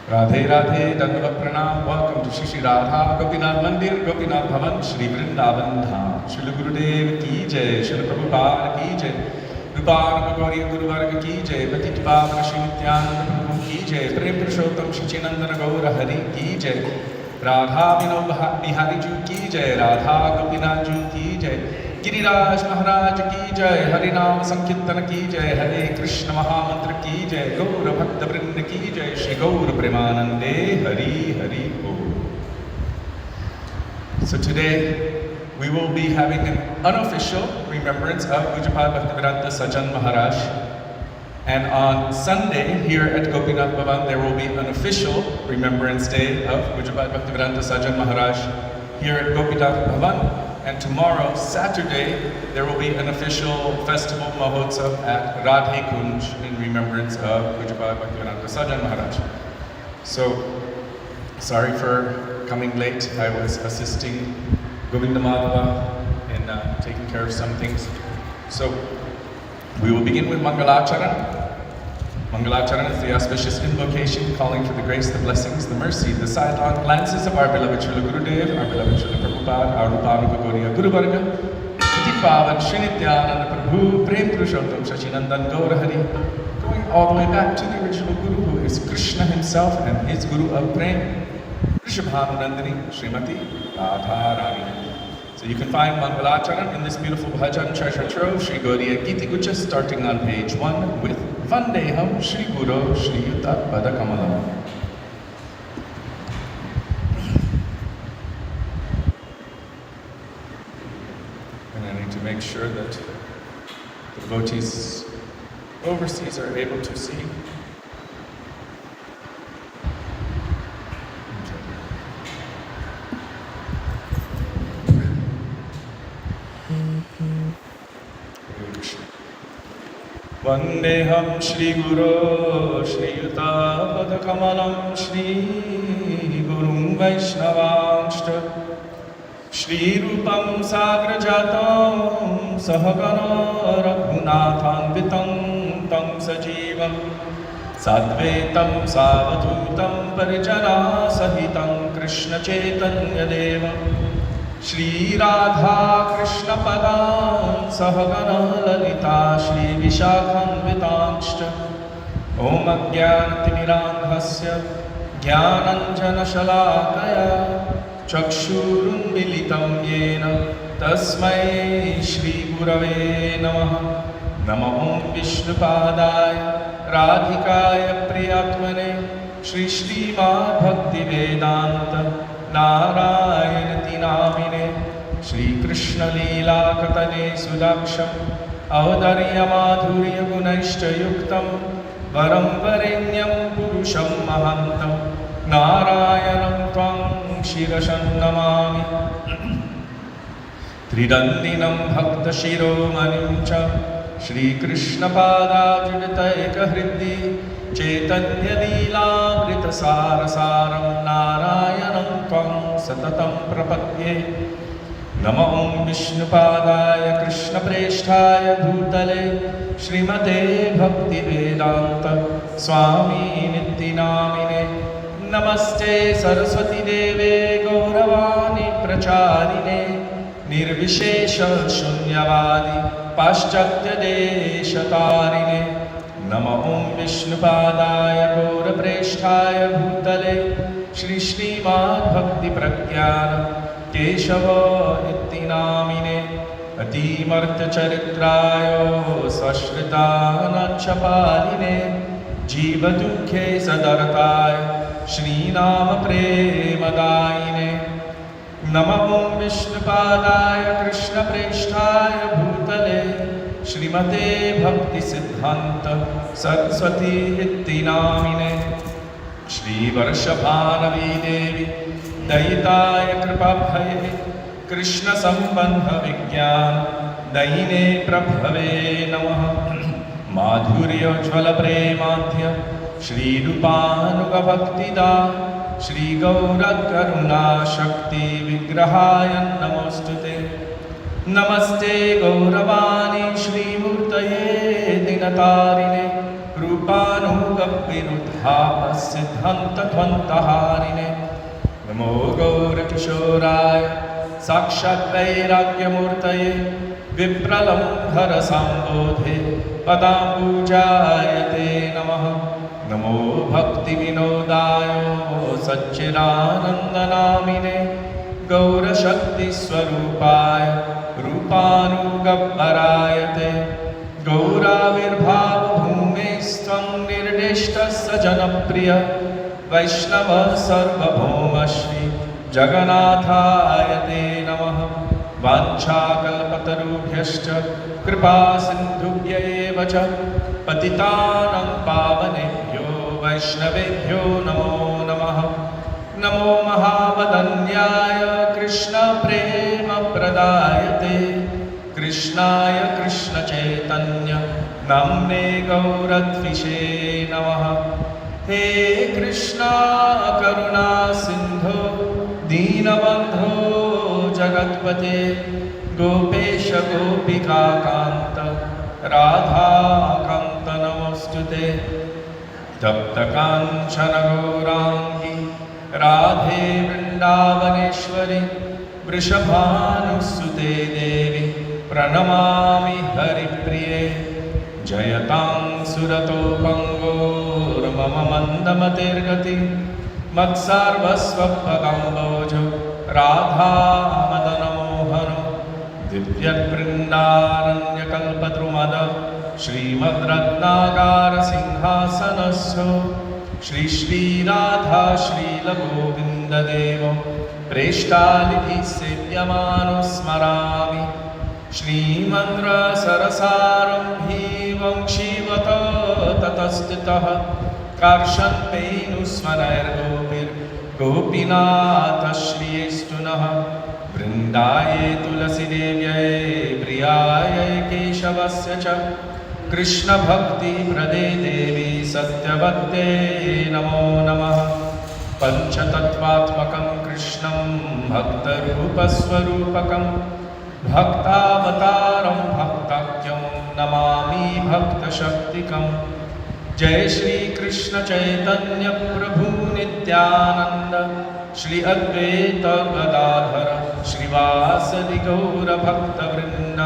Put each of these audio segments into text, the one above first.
Radhe Radhe Dandavat Pranam. Welcome to Shri Radha Gopinath Mandir, Gopinath Bhavan, Shri Vrindavan Dham. Shri Gurudev Ki Jai, Shri Prabhupada Ki Jai, Rupan Gauri Guru Varga Ki Jai, Patit Pavan Shri Nityananda Prabhu Ki Jai, Prem Purushottam Shri Chinandana Gaura Hari Ki Jai, Radha Vinod Bihari Ju Ki Jai, Radha Gopinath Ju Ki Jai, Giriraj महाराज की जय, हरिनाम संकीर्तन की जय, हरे कृष्ण महामंत्र की जय, गौर भक्त वृंद की जय, श्री गौर प्रेमानंदे हरि हरि बोल. So today we will be having an unofficial remembrance of Pujapad Bhaktivedanta Sajan Maharaj, and on Sunday here at Gopinath Bhavan there will be an official remembrance day of Pujapad Bhaktivedanta Sajan Maharaj here at Gopinath Bhavan. And tomorrow, Saturday, there will be an official festival Mahotsav at Radhe Kunj in remembrance of Pujapad Bhaktivedanta Sajan Maharaj. So, sorry for coming late. I was assisting Govinda Madhava in taking care of some things. So, we will begin with Mangalacharan. Mangalacharan is the auspicious invocation calling for the grace, the blessings, the mercy, the sidelong glances of our beloved Srila Gurudev, our beloved Srila Prabhupada, our Rupanuga Gauriya Guru Varga, Patit Pavan Shri Nityananda Prabhu, Prem Purushottam Shachinandan Gaura Hari, going all the way back to the original Guru who is Krishna himself and his Guru of Prem, Rishabhanandani Srimati Radharani. So you can find Mangalacharan in this beautiful bhajan treasure trove, Shri Gauriya Giti Gucha, starting on page 1 with Vandeham Shri Guru Shri Yuta Pada Kamalam. And I need to make sure that the devotees overseas are able to see. Vandeham Shri Guru Shri Yuta Pada Kamalam Shri Gurum Vaishnavamshta Shri Rupam Sagra Jatam Sahagana Raghunathanvitam Tam Sajivam Sadvetam Savadhutam Parijana Sahitam Krishna Chaitanya Devam Shri Radha Krishna Padam Sahagana Lalita Shri Vishakhanvitamshta Om Ajnanatimirandhasya Jnananjana Shalakaya Chakshurun Militam Yena Tasmai Shri Gurave Namaha Namo Vishnupadaya Radhikaya Priyatmane Shri Srimad Bhaktivedanta Narayana Namine Shri Krishna Leela Katane Sudaksham Avadarya Madhurya Gunaishta Yuktam Varam Varenyam Purusham Mahantam Narayanam Tvam Shirashan Namami Tridandinam Bhakta Shiromanim Cha Shri Krishna Pada Juditaika Hriddi Chaitanya Leela Grita Sarasaram Narayanam Tvam Satatam Prapadye Namo Vishnupadaya Krishna Presthaya Bhutale Srimate Bhakti Vedanta Swami Nittinamine Namaste Saraswati Deve Gauravani Pracharine Nirvishesha Shunyavadi Paschatya Deshatarine Namo Vishnupadaya Gaura Presthaya Bhutale Shri Srimad Bhakti Pragyana Keshava Ittinamine Atimartha Charitrayo Sashrita Nachapaline Jiva Dukhe Sadartaya Shri Nama Premadayine Namo Vishnupadaya Krishna Presthaya Bhutale Shrimate Bhakti Siddhanta Saraswati Ittinamine Shri Varshabhanavi Devi Dayitaya Kripabhaye Krishna Sambandha Vigyan Daine Prabhave Namaha Madhurya Jvala Premadhya Shri Rupanuga Bhaktida Shri Gaura Karuna Shakti Vigrahaya Namostute Namaste Gauravani Shri Murtaye Dinatarine रूपानुगविरुद्धापसिद्धान्तध्वन्तहारिणे नमो गौरकिशोराय साक्षात् वैराग्यमूर्तये विप्रलम्भरसाम्बोधे पदाम्बुजाय ते नमः नमो भक्तिविनोदाय सच्चिदानन्दनामिने गौरशक्तिस्वरूपाय रूपानुगव्वराय ते गौराविर्भावभूमेस्त्वं निर्दिष्टः सजनप्रिय वैष्णव सार्वभौम श्री जगन्नाथाय ते नमः वाञ्छाकल्पतरुभ्यश्च कृपासिन्धुभ्य एव च पतितानां पावनेभ्यो वैष्णवेभ्यो नमो नमः नमो महावदन्याय कृष्णप्रेमप्रदायते कृष्णाय कृष्णचैतन्य नाम्ने गौरद्विषे नमः हे कृष्णा करुणा सिन्धो दीनबन्धो जगत्पते गोपेश गोपिकान्त राधाकान्त नमोऽस्तुते तप्तकाञ्चन गौराङ्गी राधे वृन्दावनेश्वरी वृषभानुसुते देवी प्रणमामि हरिप्रिये जयतां सुरतोपङ्गोर्मम मन्दमतिर्गति मत्सर्वस्वपदाम्बोजो राधामदनमोहनो दिव्यवृन्दारण्यकल्पद्रुमद श्रीमद्रत्नागारसिंहासनस्थो श्री श्रीराधा श्रीलगोविन्ददेव प्रेष्टालिभिः सेव्यमानो स्मरामि श्रीमन्द्रसरसारम्भी वंशीवत ततस्थितः कार्षन्पेनुस्मरैर्गोपीर्गोपीनाथश्रियैस्तु नः वृन्दाये तुलसीदेव्यै प्रियायै केशवस्य च कृष्णभक्तिप्रदे देवी सत्यवत्यै नमो नमः पञ्चतत्त्वात्मकं कृष्णं भक्तरूपस्वरूपकं भक्तावतारं भक्ताख्यं नमामि भक्तशक्तिकम् जय श्री कृष्ण चैतन्य प्रभु नित्यानंद श्री अद्वैत गदाधर श्रीवासदि गौर भक्त वृंद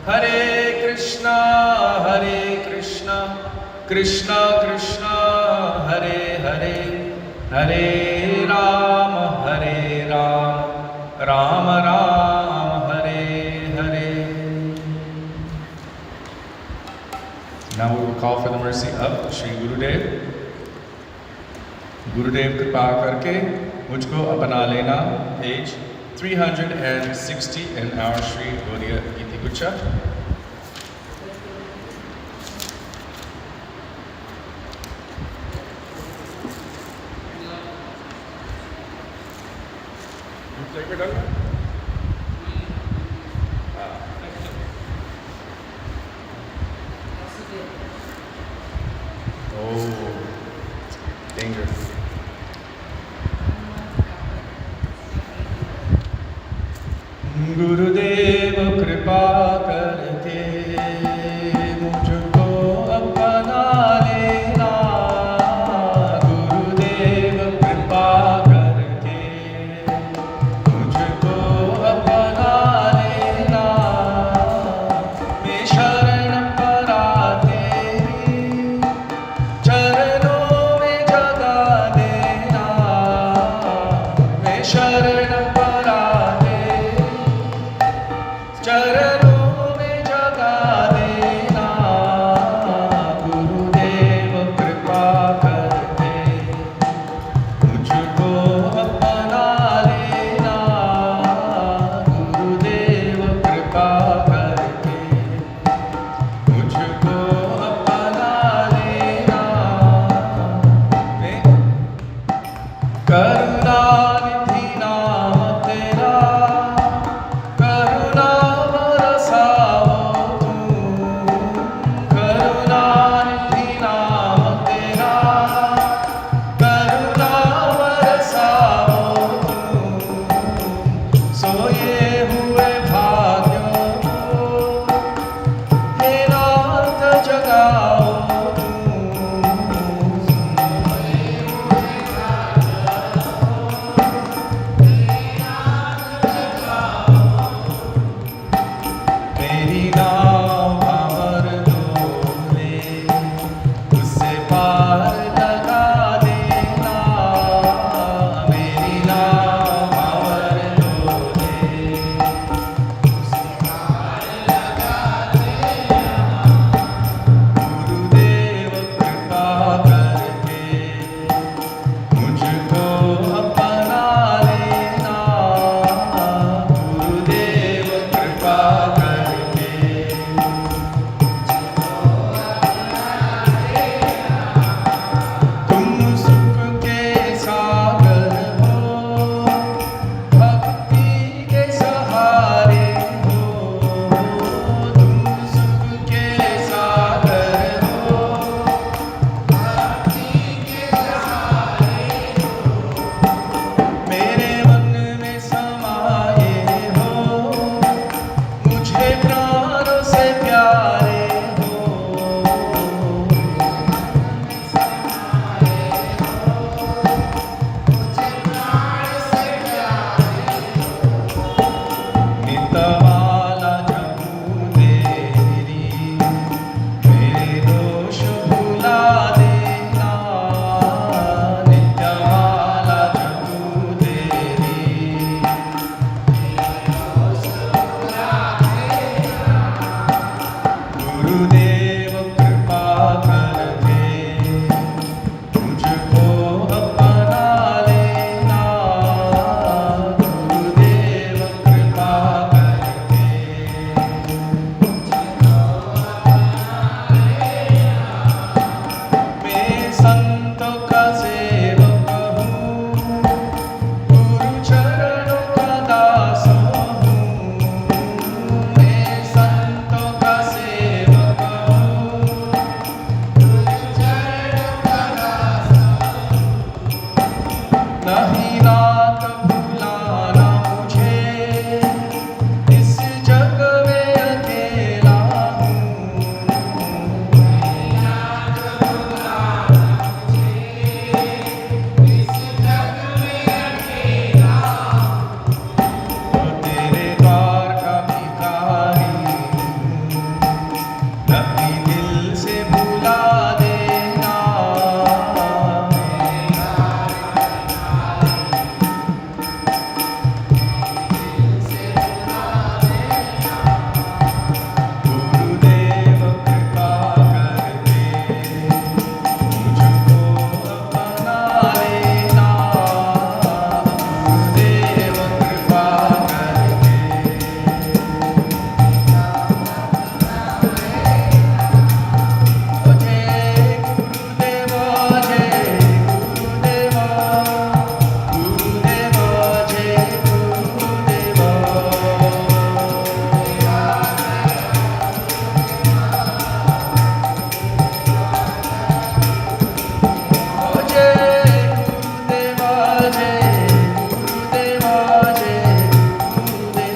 हरे Krishna Krishna Krishna Hare Hare Hare Ram Ram Ram Hare Hare. Now we will call for the mercy of Shri Gurudev. Gurudev कृपा करके मुझको अपना लेना. Page 360 in our Shri Gaudiya Giti Gucha. Oh, danger. गुरुदेव कृपा करके मुझको अपना लेना. गुरुदेव कृपा करके मुझको अपना लेना. मैं शरण परा तेरी चरणों में जगा देना. मैं शरण परा तेरी चरणों पार लगा देना, मेरी नाव पावर लो दे। गुरुदेव कृपा करके मुझको अपना लेना, गुरुदेव कृपा करके। तुम सुख के सागर हो, भक्ति के सहारे हो, तुम सुख के सागर हो, मेरे मन में समाये हो, मुझे प्राणों से प्यारे हो। नितवाला जपूं तेरी, मेरे दोष भुला देना, नित्यमाला जपूं तेरी। गुरुदेव कृपा करके मुझको अपना लेना, गुरुदेव कृपा करके। मैं संतों का सेवक हूँ, गुरु चरणों का दास हूँ। मैं संतों का सेवक हूँ, नहीं नाथ भुलाना मुझे, इस जग में अकेला हूँ। तेरे द्वार का भिखारी हूँ, नहीं दिल से भुला देना। गुरुदेव कृपा करके मुझको अपना लेना, गुरुदेव कृपा करके। जय गुरुदेव, जय गुरुदेव, गुरुदेव जय गुरुदेव। जय गुरुदेव, जय गुरुदेव, जय गुरुदेव,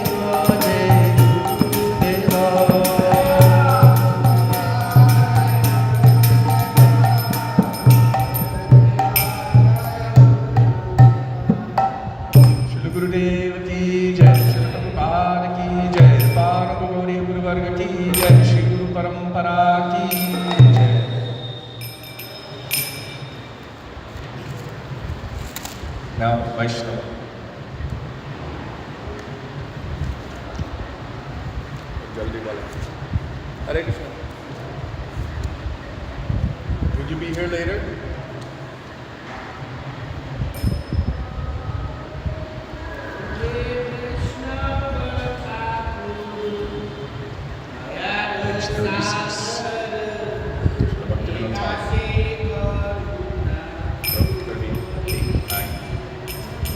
जय गुरुदेव। श्री गुरुदेव की जय, श्री प्रभुपाद की जय, पावन गौरी गुरुवर्ग की जय, श्री गुरु परंपरा की जय। Now Vaishnav. Jaldi wala. Hare Krishna. Would you be here later? Page 36. Krishna Bhaktivinoda Thakur. 38, 9.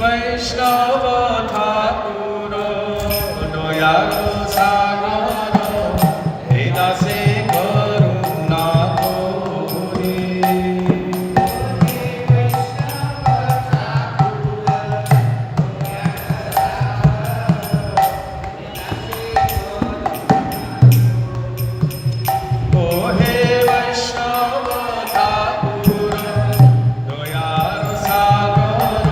वैष्णव ठाकुर दयालु सागर, हे दासे करुणा तोरे। ओ हे वैष्णव ठाकुर दयालु सागर,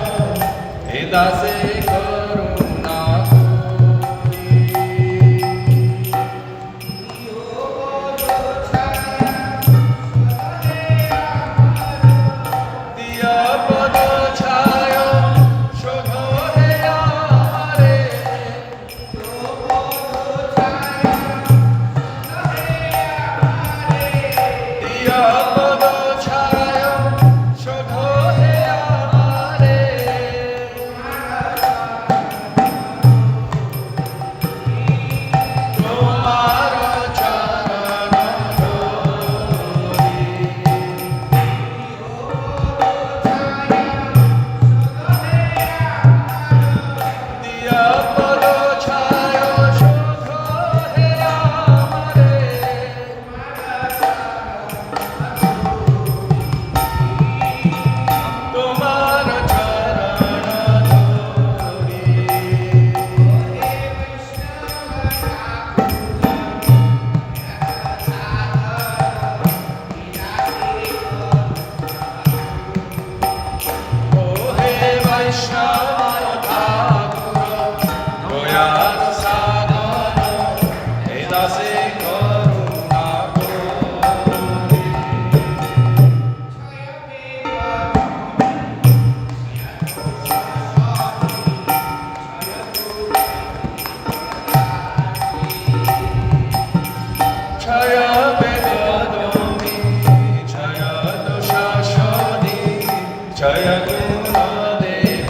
हे दासे करुणा तोरे। जय गुरुदेव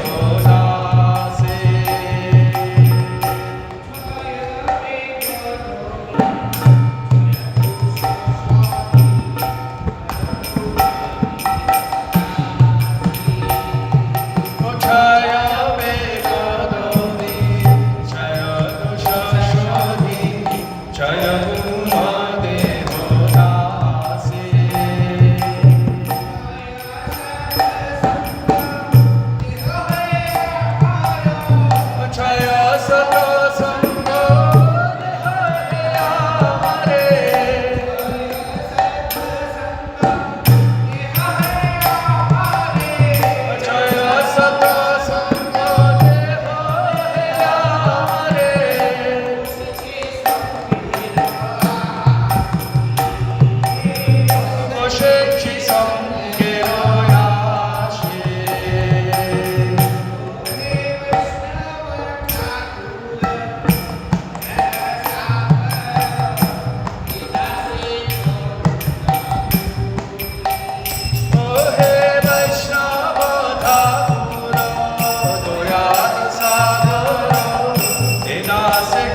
दासे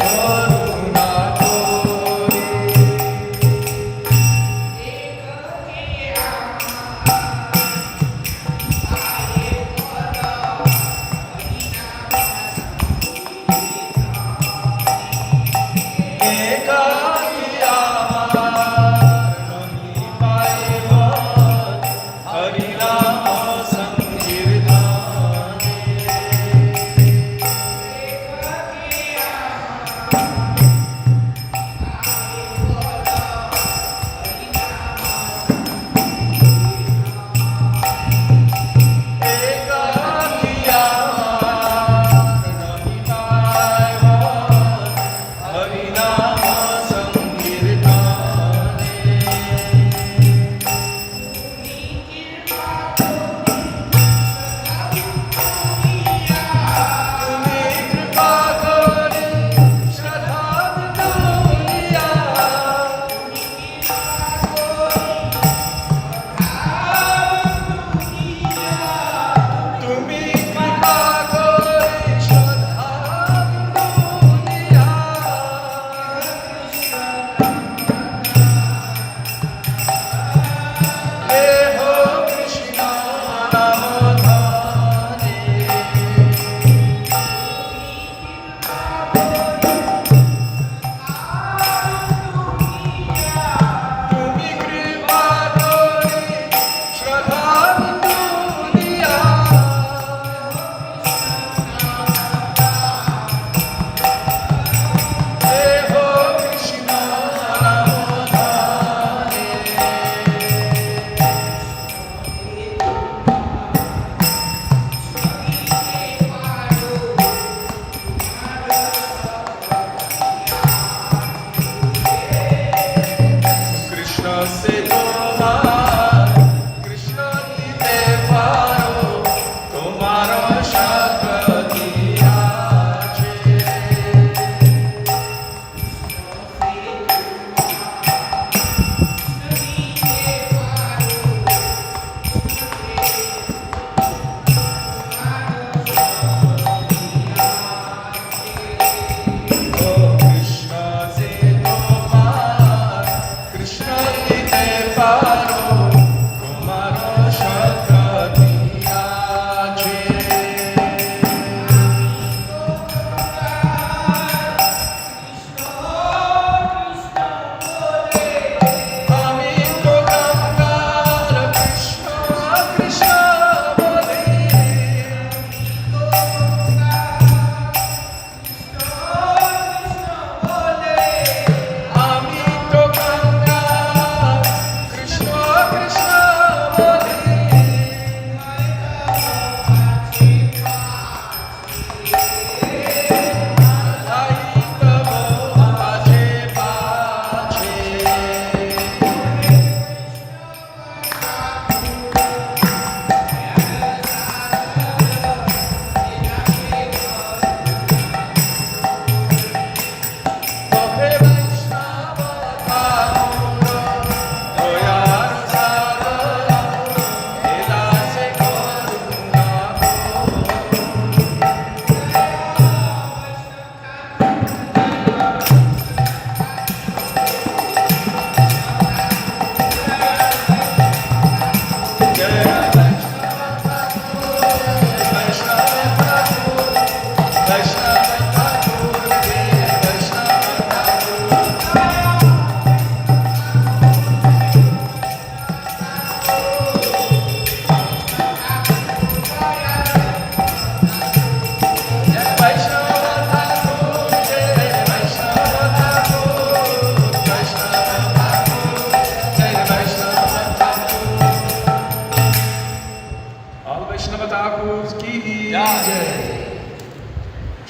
Krishna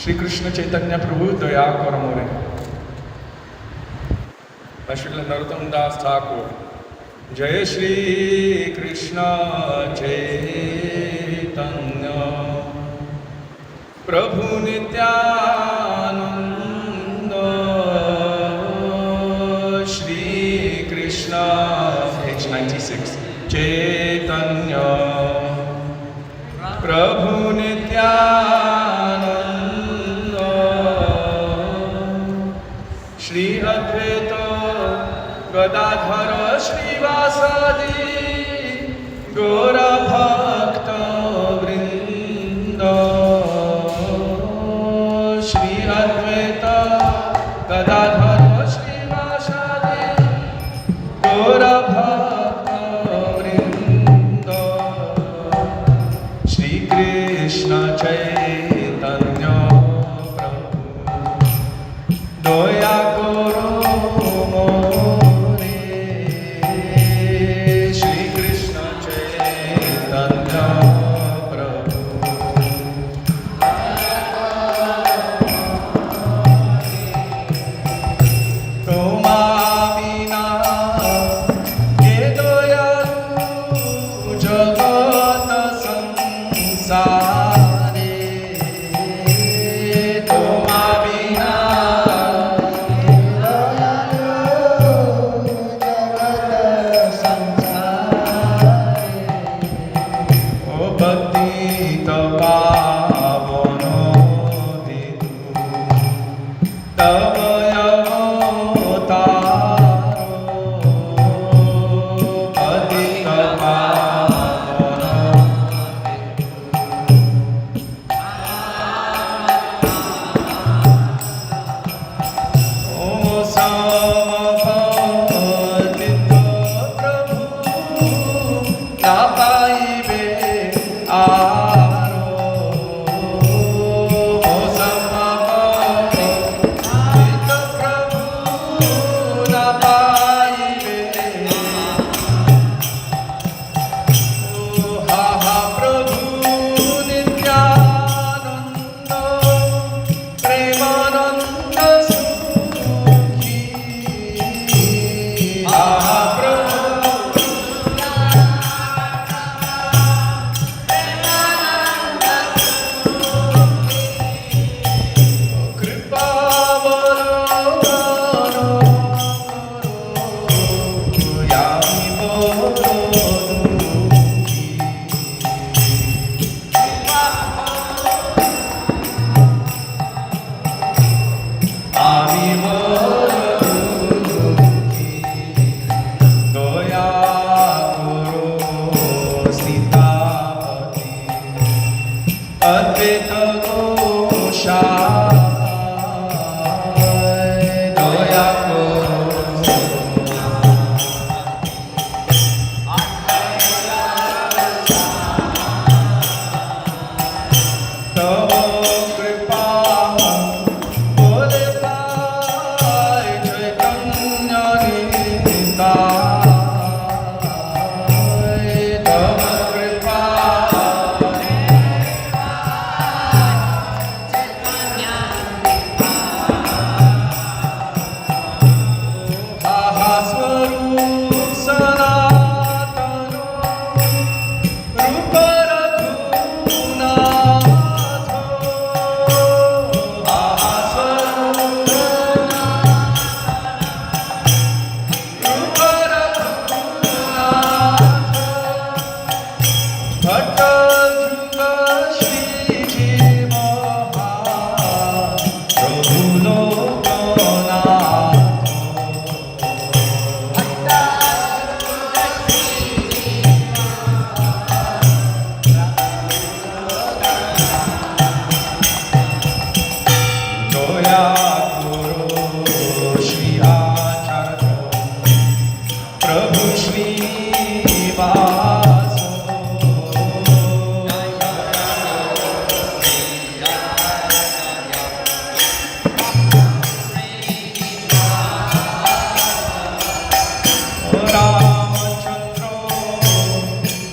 Shri Krishna Chaitanya Prabhu Daya Karamore. By Shri Narottam Das Thakur. Jai Shri Krishna Chaitanya Prabhu Nityananda. Shri Krishna, page 96. Chaitanya Prabhu Nityananda Shri Advaita Gadadhara Shrivasadi Gora Bhakta Vrinda Shri Advaita Gadadhara Shrivasadi Gora Bhakta Vrinda Shri Krishna Chaitanya Prabhu Daya Guru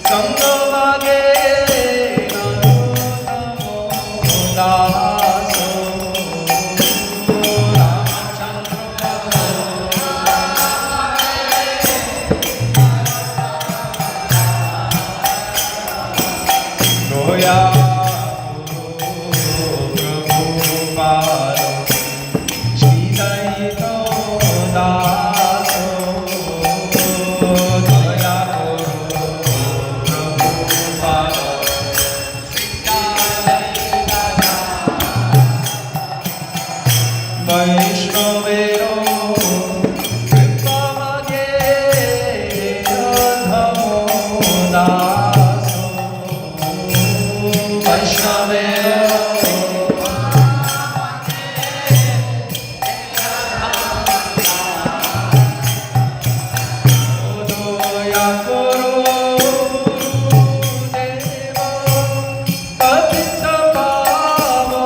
Changamage Namo Daso Goya Prabhupada Shri Daito Daso Goya Prabhupada Vaishnavero Vipamage Namo Daso Vaishnavero Doya Koro Deva Patita Pavana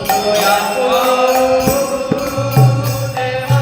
Doya Koro Deva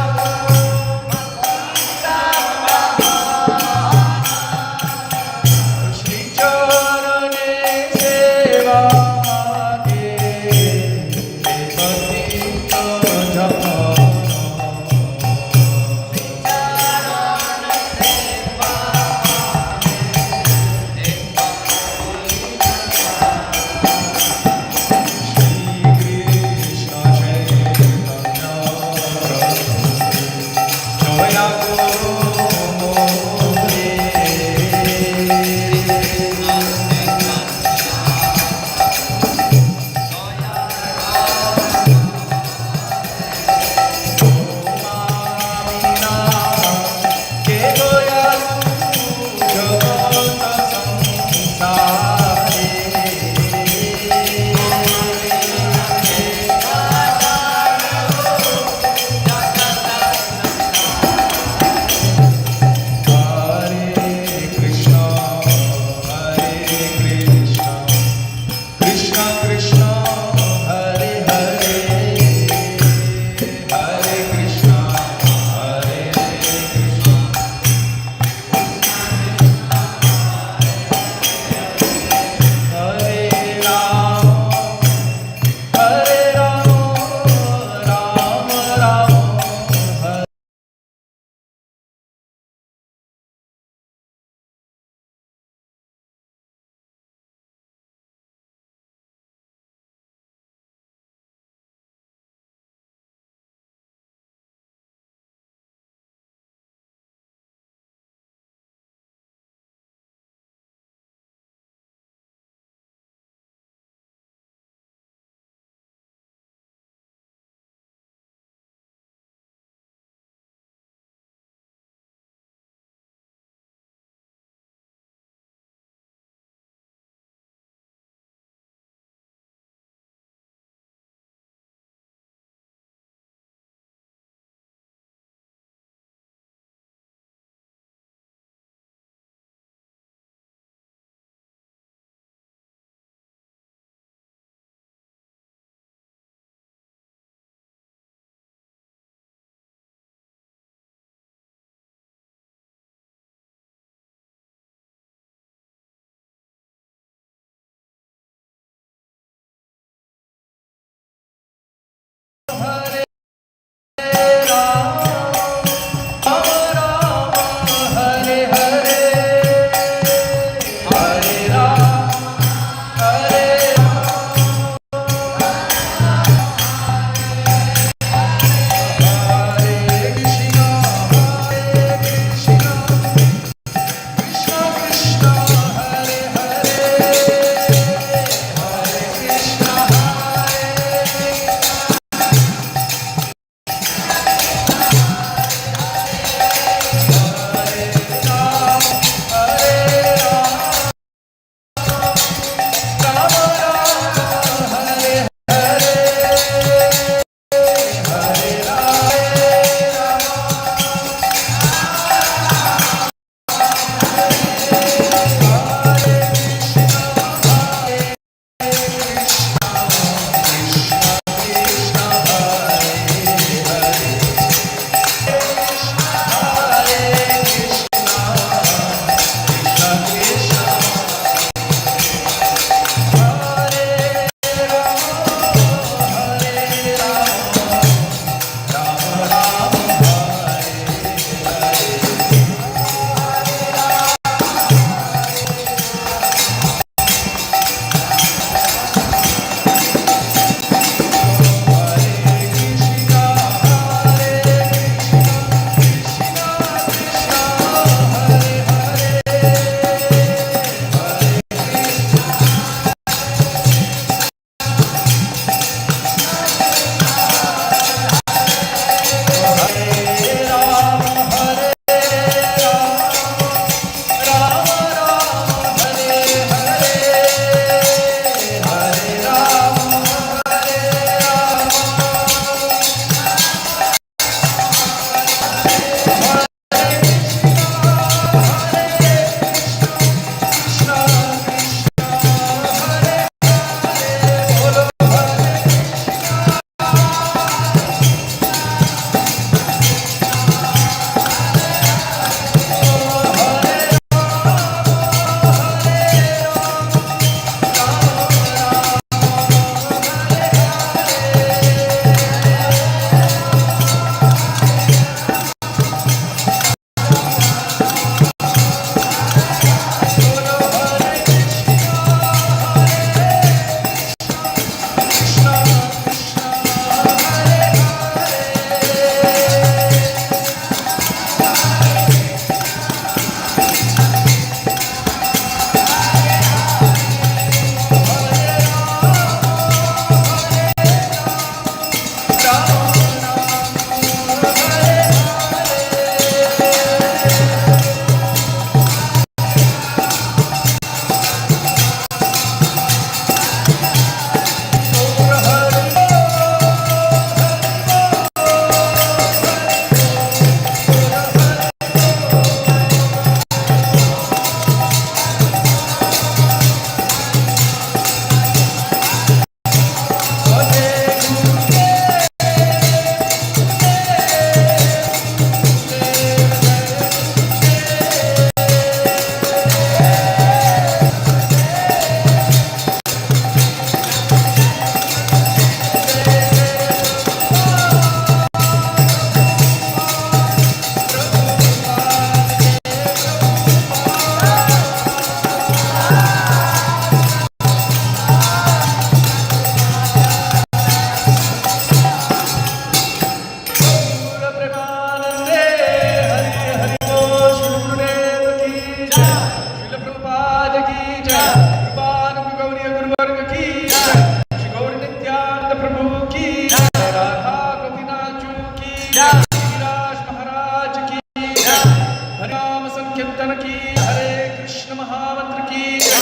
हरे कृष्ण महामंत्र की जय,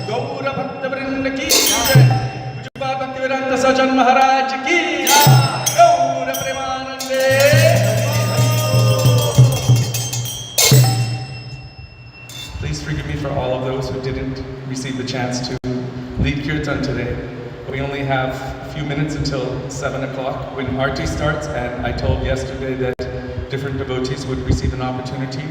गौर भक्त वृंद की जय, पूज्यपाद भक्तिवेदांत सज्जन महाराज की जय, गौर प्रेमानंदे। Please forgive me for all of those who didn't receive the chance to lead kirtan today. We only have a few minutes until 7 o'clock when Aarti starts, and I told yesterday that different devotees would receive an opportunity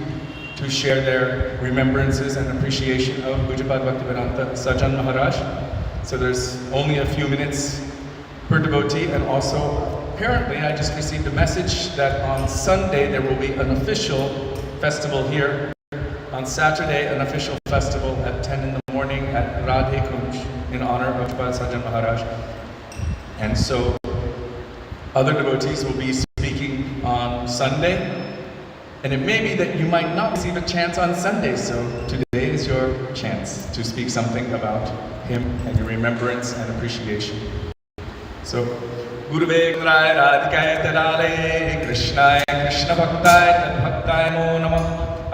to share their remembrances and appreciation of Pujapad Bhaktivedanta Sajjan Maharaj. So there's only a few minutes per devotee, and also apparently I just received a message that on Sunday there will be an official festival here. On Saturday, an official festival at 10 in the morning at Radhe Kunj in honor of Pujapad Sajjan Maharaj. And so other devotees will be speaking on Sunday. And it may be that you might not receive a chance on Sunday, so today is your chance to speak something about him and your remembrance and appreciation. So, Gurave Gunaraya Radhikaya Tadale Krishnaya Krishna Bhaktaya Tadbhaktaya Mo Namah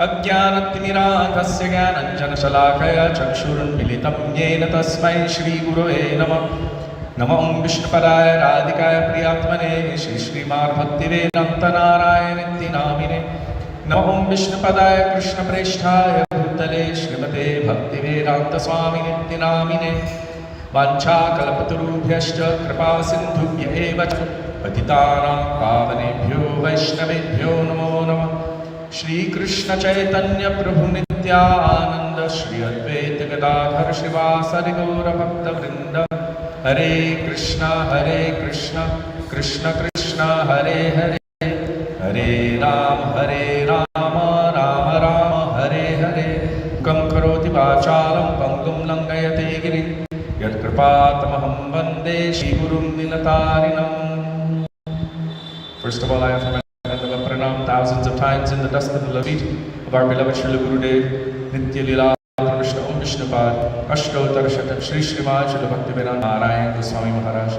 Ajnanatimirandhasya Jnananjana Shalakaya Chakshurunmilitam Yena Tasmai Shri Gurave Namah Namo Vishnupadaya Radhikaya Priyatmane Shri Srimad Bhaktivedanta Narayana Namine Namo Vishnupadaya Krishna Presthaya Bhutale Srimate Bhaktivedanta Swami Namine Vancha Kalpatarubhyascha Kripa Sindhubhya Eva Patitanam Pavanebhyo Vaishnavebhyo Namo Namah Shri Krishna Chaitanya Prabhu Nityananda Shri Advaita Gadadhar Shivasari Gaura Bhakta Vrinda Hare Krishna Krishna Krishna Hare Hare Hare Rama Rama Rama Hare Hare Kam Karoti Vachalam Pangum Langayate Girin Yat Kripatamaham Vande Shri Gurum Nilatarinam. First of all, I offer my pranam thousands of times in the dust of the feet of our beloved Srila Gurudev, Nitya Lila Krishna Om Vishnupad, Ashtotar Shatam Shri Srimad Srila Bhaktivedanta Narayana Goswami Maharaj.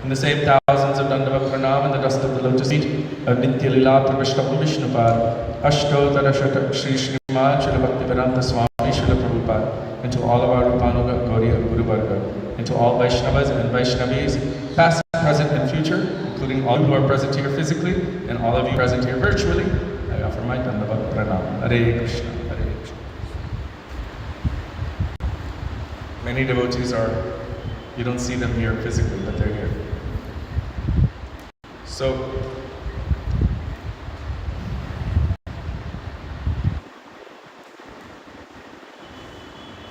In the same thousands of Dandavat Pranam in the dust of the lotus feet of Nitya Lila Krishna Om Vishnupad, Ashtotar Shatam Shri Srimad Srila Bhaktivedanta Swami Srila Prabhupada, and to all of our Rupanuga Gauriya Guru Varga, and to all Vaishnavas and Vaishnavis, past, present, and future, including all who are present here physically and all of you present here virtually, I offer my Dandavat Pranam. Hare Krishna, Hare Krishna. Many devotees you don't see them here physically, but they're here. So,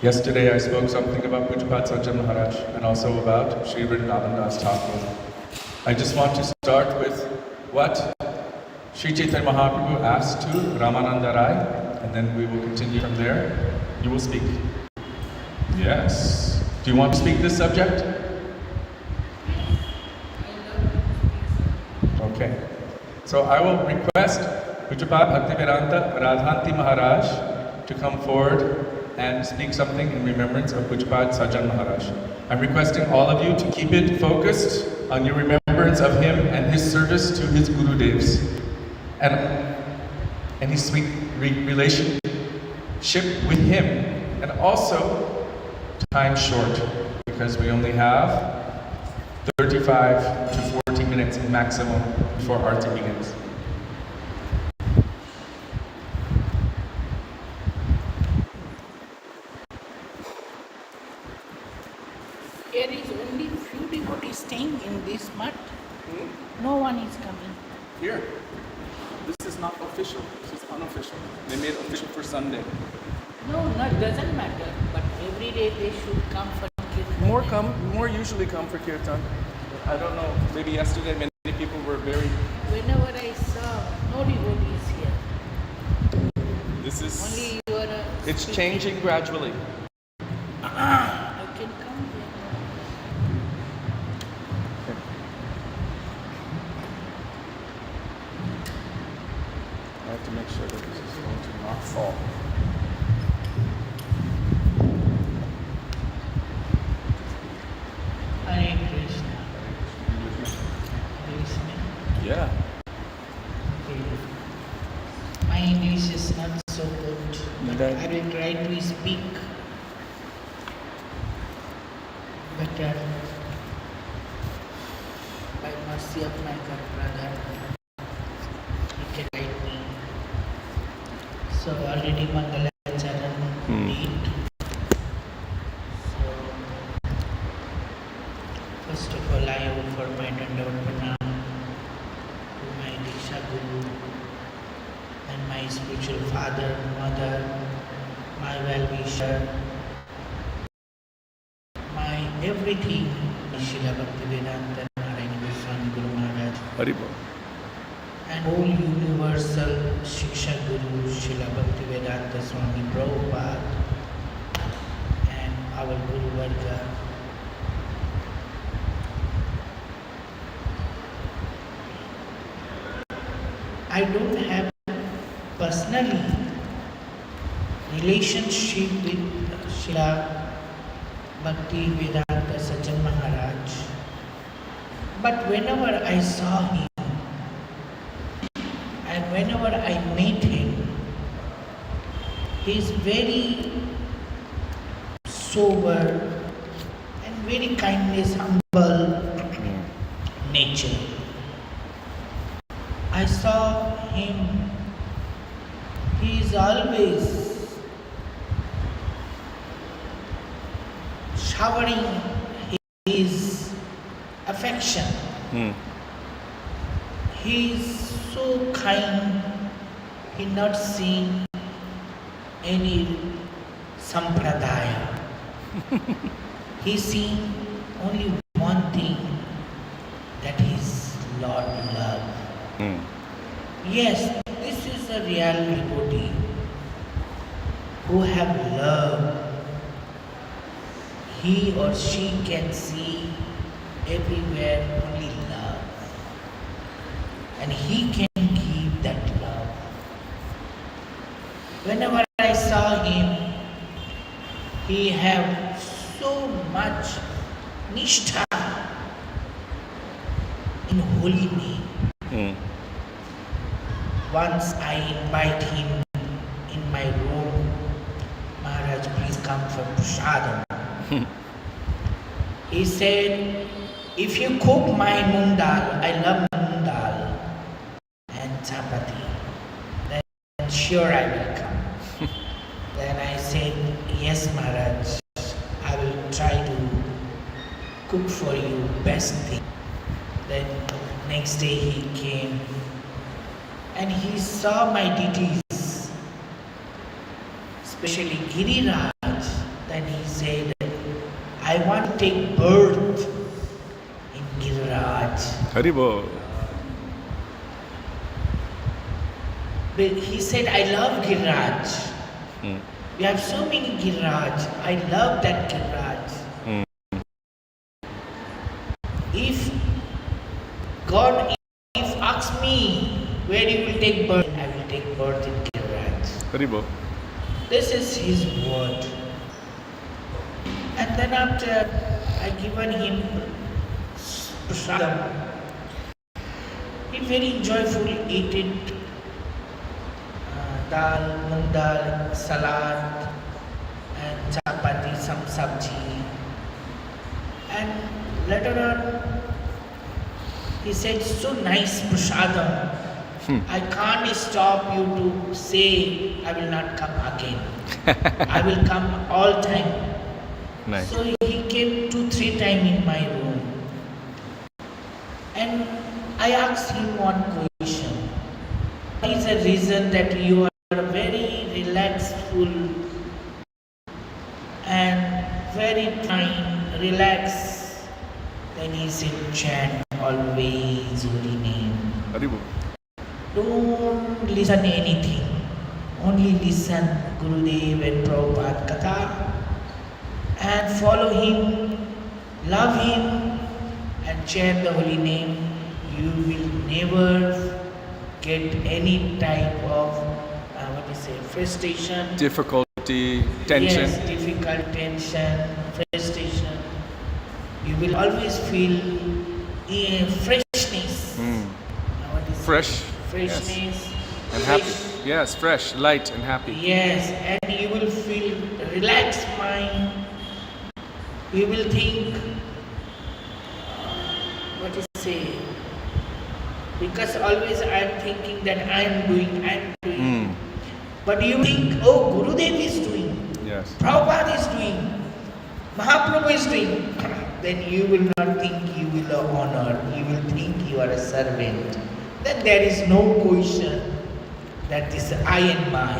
yesterday I spoke something about Pujapad Sajjan Maharaj and also about Sri Vrindavan Das Thakur. I just want to start with what Sri Chaitanya Mahaprabhu asked to Ramananda Rai, and then we will continue from there. You will speak. Yes. Do you want to speak this subject? Okay. So I will request Pujapad Bhaktivedanta Radhanti Maharaj to come forward and speak something in remembrance of Pujapad Sajjan Maharaj. I'm requesting all of you to keep it focused on your remembrance of him and his service to his Gurudevs and his sweet relationship with him, and also time short because we only have 35 to 40 minutes maximum before Aarti begins. There is only few devotees staying in this mat. No one is coming. Here. This is not official. This is unofficial. They made it official for Sunday. No, it doesn't matter. But every day they should come for kirtan. More usually come for kirtan. I don't know. Maybe yesterday many people were very. Whenever I saw, no devotees here. This is. Only you are. It's changing gradually. I can come here. I have to make sure that this is going to not fall. Hare Krishna. Krishna. Yeah. Okay. My English is not so good, but I will try. try to speak better by mercy of my God brother. He can guide me. So already Mangalacharan did. So first of all I offer my Dandavat Pranam to my Diksha Guru and my spiritual father, mother, my well-wisher, my everything, Srila Bhaktivedanta Narayana Goswami Guru Maharaj, Haribo. and all universal Shiksha Guru Srila Bhaktivedanta Swami Prabhupada and our Guru Varga. I don't have personally relationship with Srila Bhaktivedanta Sajjan Maharaj, but whenever I saw him and whenever I met him, he is very sober and very kindness, humble nature. I saw him, he is always showering his affection. He is so kind, he not seen any sampradaya. He seen only one thing, that is Lord love. Yes, this is a real devotee who have love. He or she can see everywhere only love, and he can give that love. Whenever I saw him, he have so much nishtha in holy name. Once I invite him in my room, Maharaj, please come for prasadam. He said, if you cook my moong dal, I love moong dal and chapati, then sure I will come. Then I said, yes Maharaj, I will try to cook for you best thing. Then next day he came and he saw my deities, especially Giriraj. Then he said, I want to take birth in Giriraj. Haribo. But he said, I love Giriraj. We have so many Giriraj. I love that Giriraj. If God asks me where you will take birth, I will take birth in Giriraj. Haribo. This is his word. And then after I given him prasadam, he very joyfully ate it. Dal, moong dal, salad, and chapati, some sabji. And later on, he said, so nice prasadam. I can't stop you to say, I will not come again. I will come all time. Nice. So he came 2-3 times in my room. And I asked him one question. What is the reason that you are very relaxful and very fine, relaxed? Then he said, chant always holy name. Haribo. Don't listen anything. Only listen Gurudev and Prabhupada Katha and follow him, love him and chant the holy name. You will never get any type of frustration. Difficulty, tension. Yes, difficult, tension, frustration. You will always feel freshness. Fresh. Freshness. Yes. And fresh, happy. Yes, fresh, light, and happy. Yes, and you will feel relaxed mind. You will think, what is say? Because always I am thinking that I am doing. But you think, oh, Gurudev is doing, Yes. Prabhupada is doing, Mahaprabhu is doing. Then you will not think you will honor, you will think you are a servant. Then there is no question that this I and my.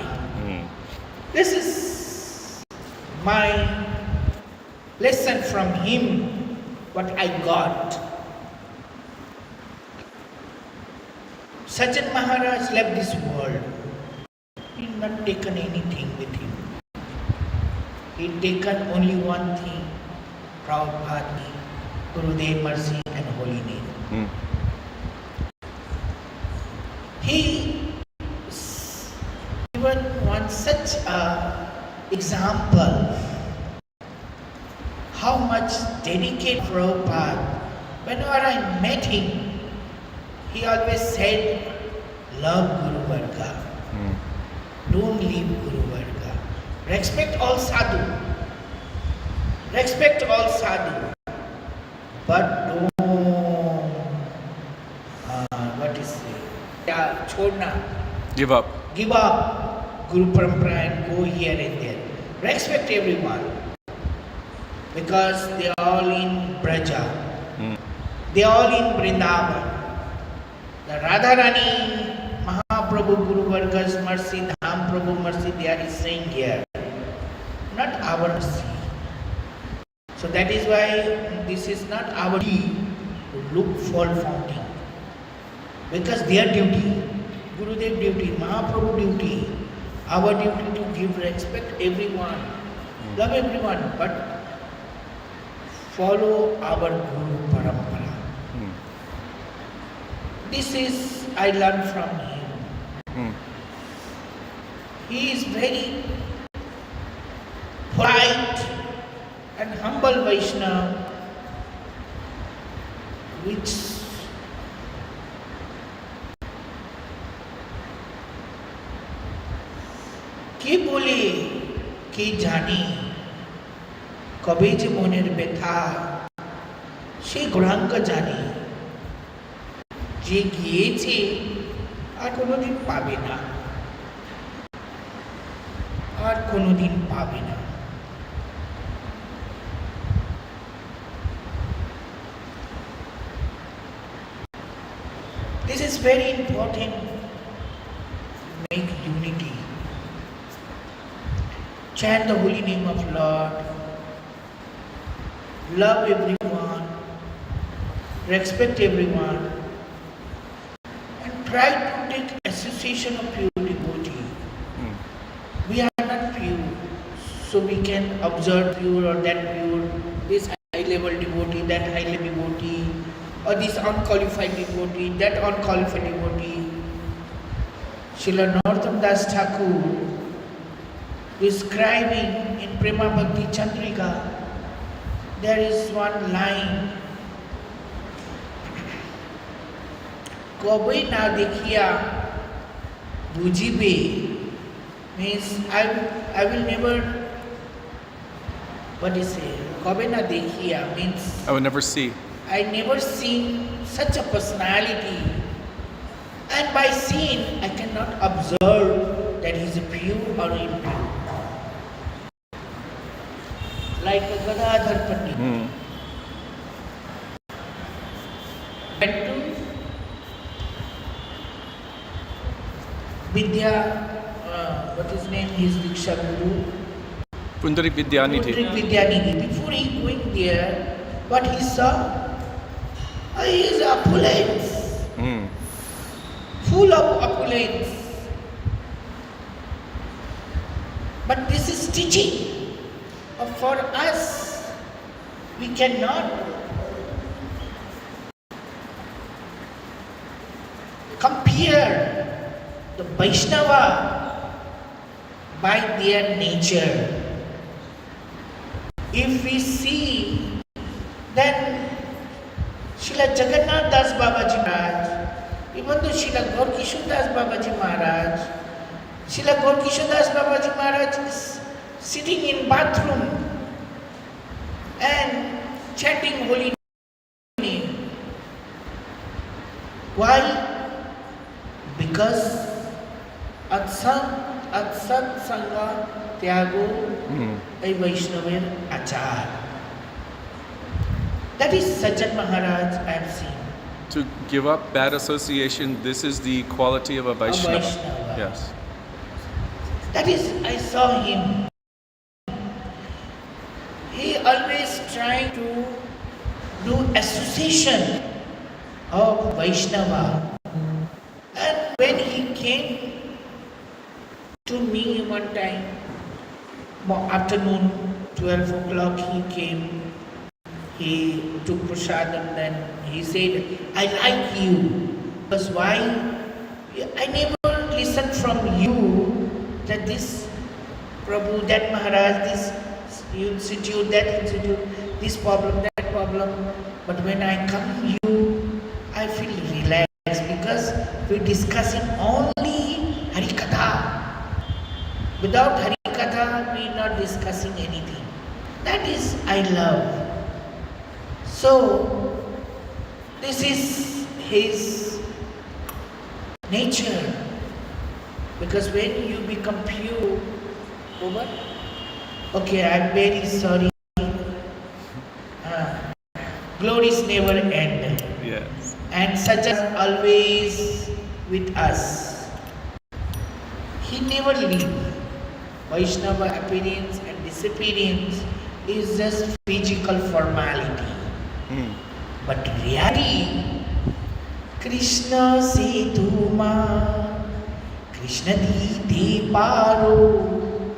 This is my lesson from him, what I got. Sajan Maharaj left this world. He had not taken anything with him. He had taken only one thing, Prabhupada, Gurudev mercy and holy name. He given one such a example how much dedicated Prabhupada. Whenever I met him, he always said, love Guru Varga. Don't leave Guru Varga. Respect all sadhu. Respect all sadhu. But don't, what is it? Chodna. Give up. Give up Guru Parampara and go here and there. Respect everyone. Because they are all in Braja. They are all in Vrindavan. The Radharani, Mahaprabhu, Guru Varga's mercy, Dham Prabhu mercy, they are saying here. Not our mercy. So that is why this is not our duty to look for fountain. Because their duty, Gurudev duty, Mahaprabhu duty, our duty to give respect everyone, love everyone, but follow our Guru Parampara. This is, I learned from him. He is very polite and humble Vaishnava, which কে বলে কে জানে কবে যে মনের ব্যথা সে গৌরাঙ্গ জানে যে গিয়েছে আর কোনোদিন পাবে না আর কোনোদিন পাবে না This is very important to make unity. Chant the holy name of Lord. Love everyone. Respect everyone. And try to take association of pure devotee. We are not pure. So we can observe pure or that pure. This high level devotee, that high level devotee. Or this unqualified devotee, that unqualified devotee. Srila Narottam Das Thakur describing in Prema Bhakti Chandrika, there is one line. Kobe na dekhiya bujibe means I will never, what is it? Kobe na dekhiya means I will never see. I never seen such a personality, and by seeing I cannot observe that he is pure or impure. Like a Gadadhar Pandit. Went to Vidya, what is his name? His Diksha Guru. Pundarik Vidyanidhi. Pundarik Vidyanidhi. Before he going there, what he saw? He is opulence, full of opulence. But this is teaching. For us, we cannot compare the Vaishnava by their nature. If we see, then Srila Jagannath Das Babaji Maharaj, even though Srila Gaur Kishore Das Babaji Maharaj, Srila Gaurkishodas Babaji Maharaj is sitting in bathroom and chanting holy name. Why? Because Atsat Sangha Tyago a Vaishnavan Achar. That is Sajjan Maharaj I have seen. To give up bad association, this is the quality of a Vaishnava. Vaishnava. Yes. That is, I saw him. He always trying to do association of Vaishnava. And when he came to me one time, afternoon, 12 o'clock he came, he took prasadam, then he said, I like you. Because why? I never listened from you that this Prabhu, that Maharaj, this institute, that institute, this problem, that problem. But when I come you, I feel relaxed because we're discussing only Harikatha. Without Harikatha, we're not discussing anything. That is, I love. So, this is his nature. Because when you become pure, over, okay, I'm very sorry. Glories never end. Yes. And such as always with us. He never leaves. Vaishnava appearance and disappearance is just physical formality. But reality, Krishna se tuma, Krishna dite paro,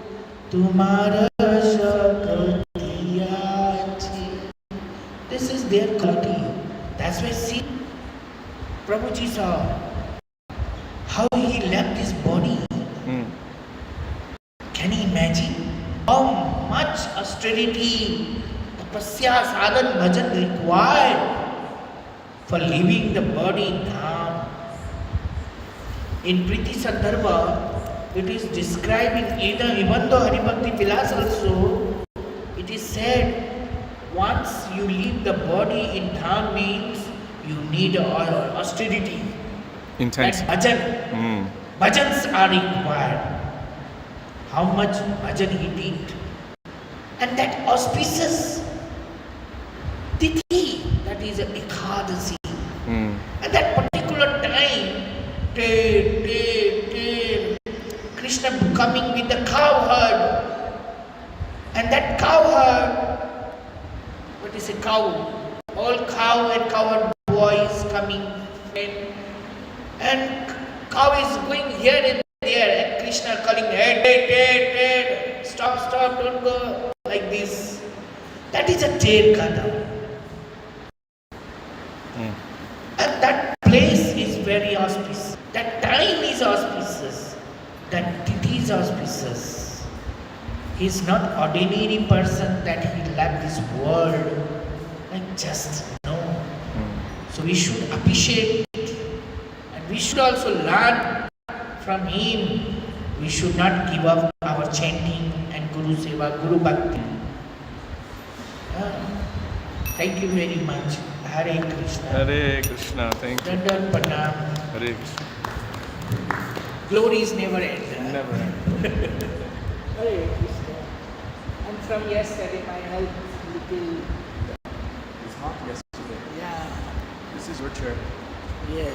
tumara shakti aache. This is their quality. That's why see, Prabhuji saw how he left his body. Can you imagine how much austerity, tapasya, sadhan, bhajan required for leaving the body in Dham? In Priti Sandarbha, it is describing, even though Haribhakti Vilas also, it is said, once you leave the body in Dham means you need austerity. Intense. That bhajan. Bhajans are required. How much bhajan he did. And that auspicious tithi, that is Ekadasi. And that particular time, Krishna coming with the cow herd. And that cow herd, what is a cow? All cow and cowherd boys coming in. And cow is going here and there, and Krishna calling, hey, stop, don't go, like this. That is a Ter Kada. And that place is very auspicious. That time is auspicious. That tithi is auspicious. He is not ordinary person that he left this world like just no. So we should appreciate it. And we should also learn from him. We should not give up our chanting and Guru Seva, Guru Bhakti. Thank you very much. Hare Krishna. Hare Krishna. Thank you. Dandan Pranam. Hare Krishna. Glories never end. Never end. Hare Krishna. And from yesterday my health little. It's hot yesterday. Yeah. This is your chair. Yes.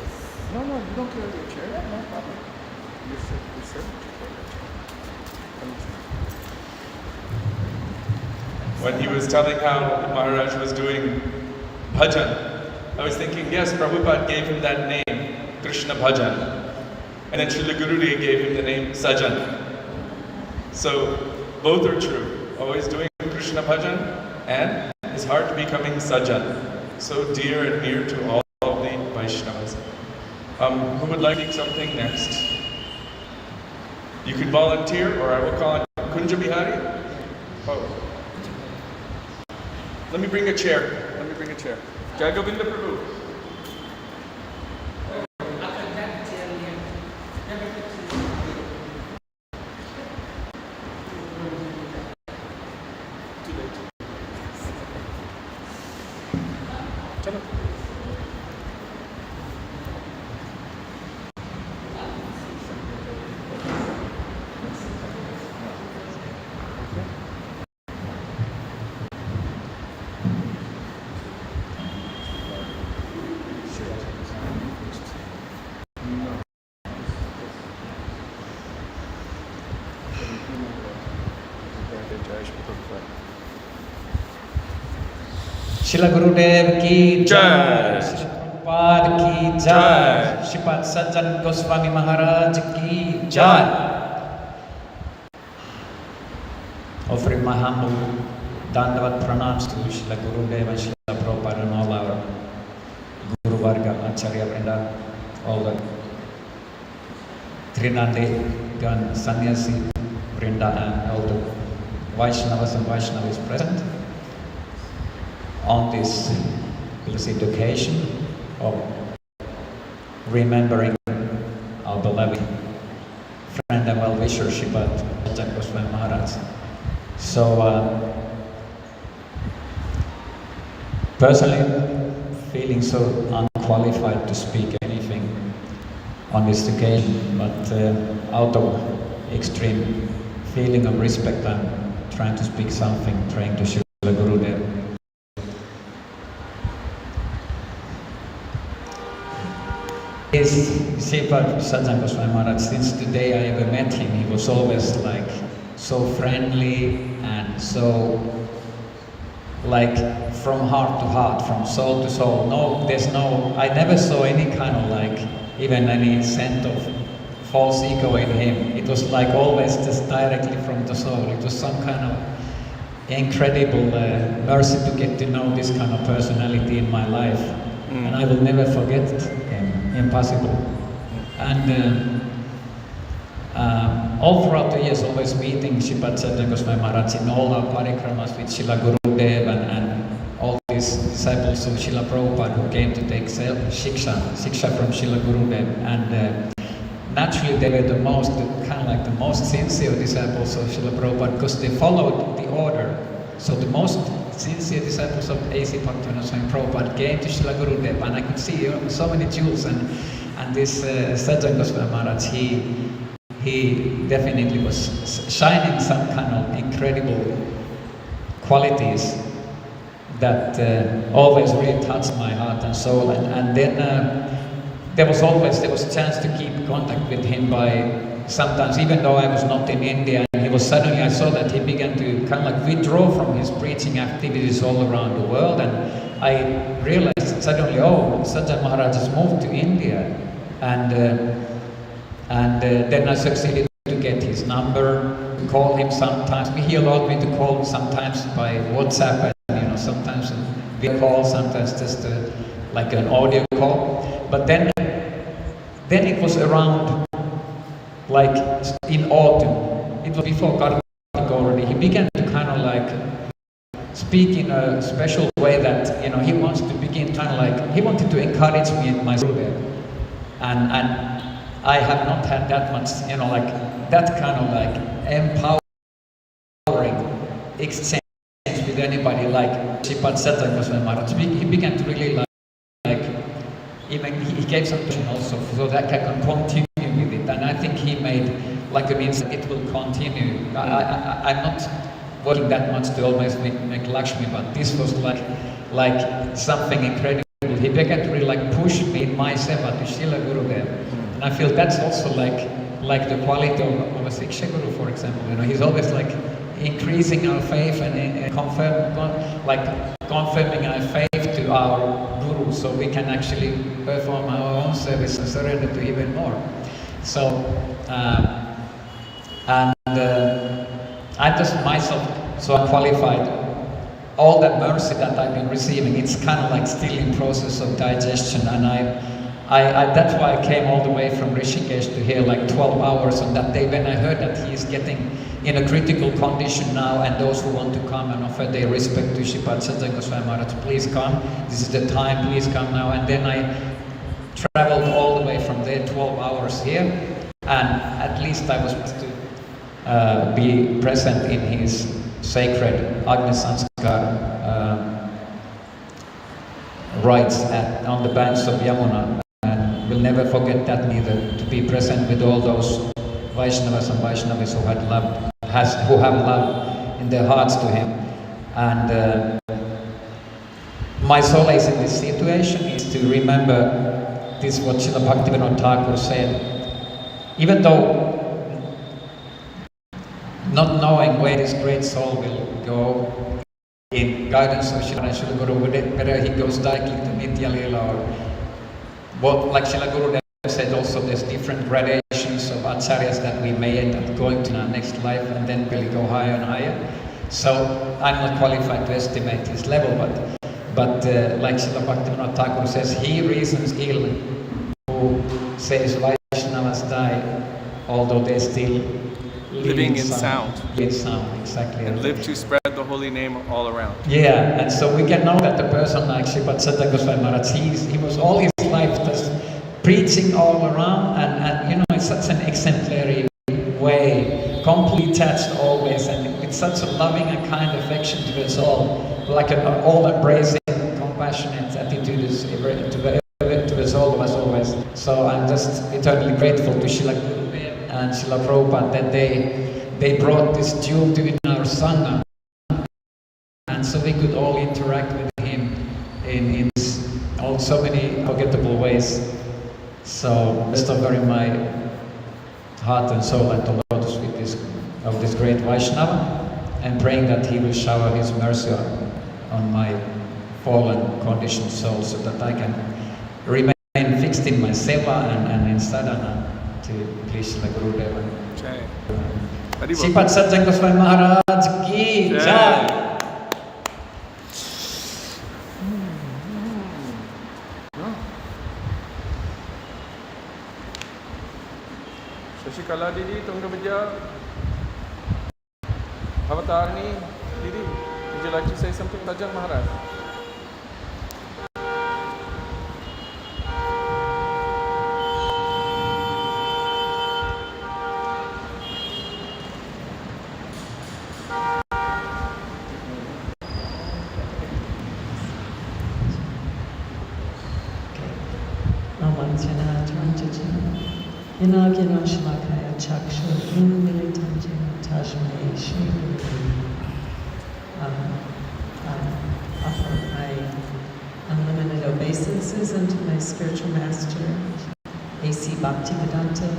No, you don't carry your chair. No problem. You sit. When he was telling how Maharaj was doing bhajan, I was thinking, yes, Prabhupada gave him that name, Krishna Bhajan. And then Srila Gurudev gave him the name Sajan. So both are true. Always doing Krishna Bhajan and his heart becoming Sajan. So dear and near to all of the Vaishnavas. Who would like to take something next? You can volunteer or I will call on Kunja Bihari. Oh. Let me bring a chair. Jai Govinda Prabhu. Srila Gurudev ki Jai. jai, Srila Prabhupada ki jai, Sripad Sajjan Goswami Maharaj ki jai. Offering my humble Dandavat pranams to Srila Gurudev and Srila Prabhupada and all our Guru Varga, Acharya Vrinda, all the Trinandegan Sannyasi Vrinda and all the Vaishnavas and Vaishnavis present on this blessed occasion of remembering our beloved friend and well-wisher Sripad Sajjan Goswami Maharaj. So, personally, feeling so unqualified to speak anything on this occasion, but out of extreme feeling of respect, I'm trying to speak something, trying to Srila Gurudev. Sripad Sajjan Goswami Maharaj, since the day I ever met him, he was always like so friendly and so like from heart to heart, from soul to soul. I never saw any kind of like even any scent of false ego in him. It was like always just directly from the soul. It was some kind of incredible mercy to get to know this kind of personality in my life. And I will never forget him, impossible. And all throughout the years, always meeting Sripad Sajjan Goswami Maharaj in all our parikramas with Srila Gurudev and all these disciples of Srila Prabhupada who came to take Shiksha from Srila Gurudev. And naturally they were the most, kind of like the most sincere disciples of Srila Prabhupada because they followed the order. So the most sincere disciples of A.C. Bhaktivinoda Swami Prabhupada came to Srila Gurudev, and I could see so many jewels. And this Sajjan Goswami Maharaj, he definitely was shining some kind of incredible qualities that always really touched my heart and soul. And then there was a chance to keep contact with him by sometimes, even though I was not in India, and he was suddenly, I saw that he began to kind of like withdraw from his preaching activities all around the world, and I realized suddenly, oh, Sajjan Maharaj has moved to India, and then I succeeded to get his number, call him sometimes. He allowed me to call sometimes by WhatsApp, and sometimes video call, sometimes just like an audio call. But then it was around like in autumn. It was before Kartika already. He began to kind of like speak in a special way that he wants to begin kind of like he wanted to encourage me in my Gurudev. And I have not had that much, like that kind of like empowering exchange with anybody like Sripad Sajjan Goswami Maharaj. He began to really like even he gave some vision also so that I can continue with it. And I think he made like a means that it will continue. I'm not working that much to always make Lakshmi, but this was like something incredible. He began to really like push me in my seva to Srila Gurudev. And I feel that's also like the quality of a Siksha Guru, for example. He's always like increasing our faith and confirming our faith to our Guru, so we can actually perform our own service and surrender to even more. So, I'm just myself so qualified. All that mercy that I've been receiving, it's kind of like still in process of digestion, and that's why I came all the way from Rishikesh to here, like 12 hours on that day when I heard that he is getting in a critical condition now, and those who want to come and offer their respect to Sripad Sajjan Goswami Maharaj, please come. This is the time, please come now. And then I traveled all the way from there, 12 hours here, and at least I was supposed to be present in his sacred Agni Sanskar rites on the banks of Yamuna, and we'll never forget that neither, to be present with all those Vaishnavas and Vaishnavis who have love in their hearts to him. And my solace in this situation is to remember this, what Srila Bhaktivinoda Thakur said. Even though not knowing where this great soul will go in guidance of Srila Guru, whether he goes directly to Nitya Lila or what, like Srila Gurudev said also, there's different gradations of acharyas that we may end up going to in our next life and then really go higher and higher. So I'm not qualified to estimate his level, but like Srila Bhaktivinoda Thakur says, he reasons ill who says Vaishnavas die, although they still Living in sound. In sound, exactly. And live to spread the holy name all around. Yeah, and so we can know that the person like Sripad Satta Goswami Maharaj, he was all his life just preaching all around, and you know, in such an exemplary way, completely attached always, and with such a loving and kind affection to us all, like an all-embracing, compassionate attitude to us all as always. So I'm just eternally grateful to Srila Gurudev and Srila Prabhupada that they brought this jewel to in our Sangha, and so we could all interact with him in so many forgettable ways. So rest of my heart and soul at the lotus feet of this great Vaishnava, and praying that he will shower his mercy on my fallen conditioned soul, so that I can remain fixed in my seva and in sadhana to please Srila Gurudeva. Jai. Sripad Satta Goswami Maharaj ki Jai. Shashikala Didi, Tungabhidya, Avatarni Didi, would you like to say something, Rajan Maharaj? Inagino Shmakaya Chakshu Unmilitanjina Tajmai Shri Guru. I offer my unlimited obeisances unto my spiritual master, A.C. Bhaktivedanta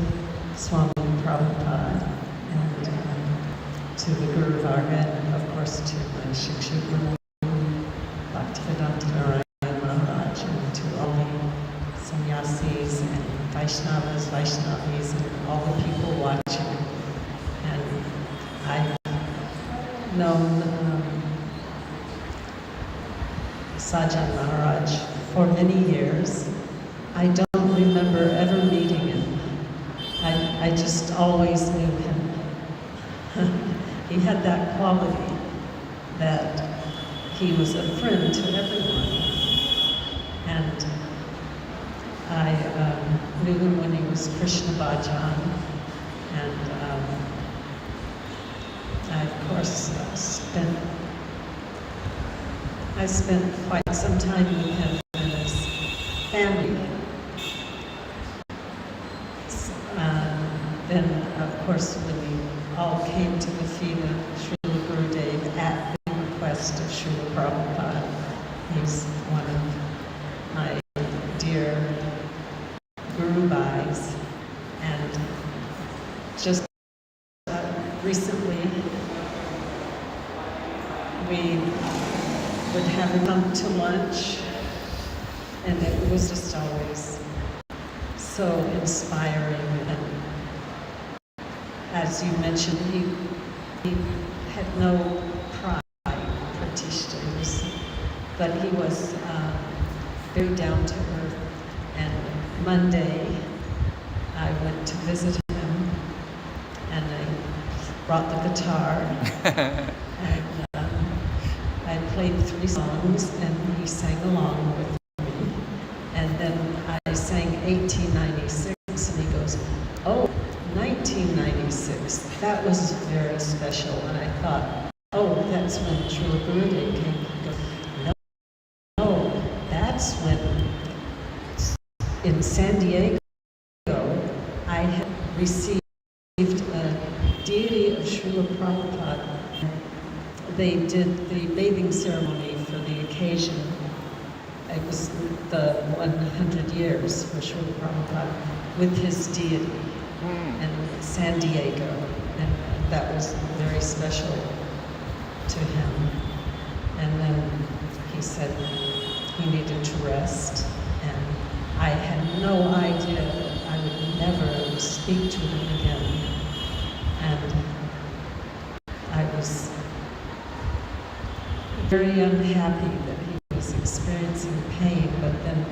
Swami Prabhupada, and to the Guru Varga, and of course to my Shiksha Guru, Bhaktivedanta Narayan Maharaj, and to all the sannyasis and Vaishnavas, Vaishnavis, and all the people watching. And I've known Sajan Maharaj for many years. I don't remember ever meeting him. I just always knew him. He had that quality that he was a friend to everyone. And I knew him when he was Krishna Bhajan, and I of course spent quite some time with him and his family. Then of course when we all came to the feet of Srila Gurudev at the request of Srila Prabhupada, he's one of my dear Guru Bhais, and just recently we would have him come to lunch, and it was just always so inspiring. And as you mentioned, he had no pride, Pratishta, but he was very down to earth. And Monday, I went to visit him, and I brought the guitar, and I played 3 songs, and he sang along with me. And then I sang 1896, and he goes, "Oh, 1996, that was very special." And I thought, "Oh, that's when Srila Gurudev came." He goes, "No, that's when in San Diego, I had received a deity of Srila Prabhupada. They did the bathing ceremony for the occasion. It was the 100 years for Srila Prabhupada with his deity in San Diego. And that was very special to him. And then he said he needed to rest, and I had no idea that I would never speak to him again. And I was very unhappy that he was experiencing pain, but then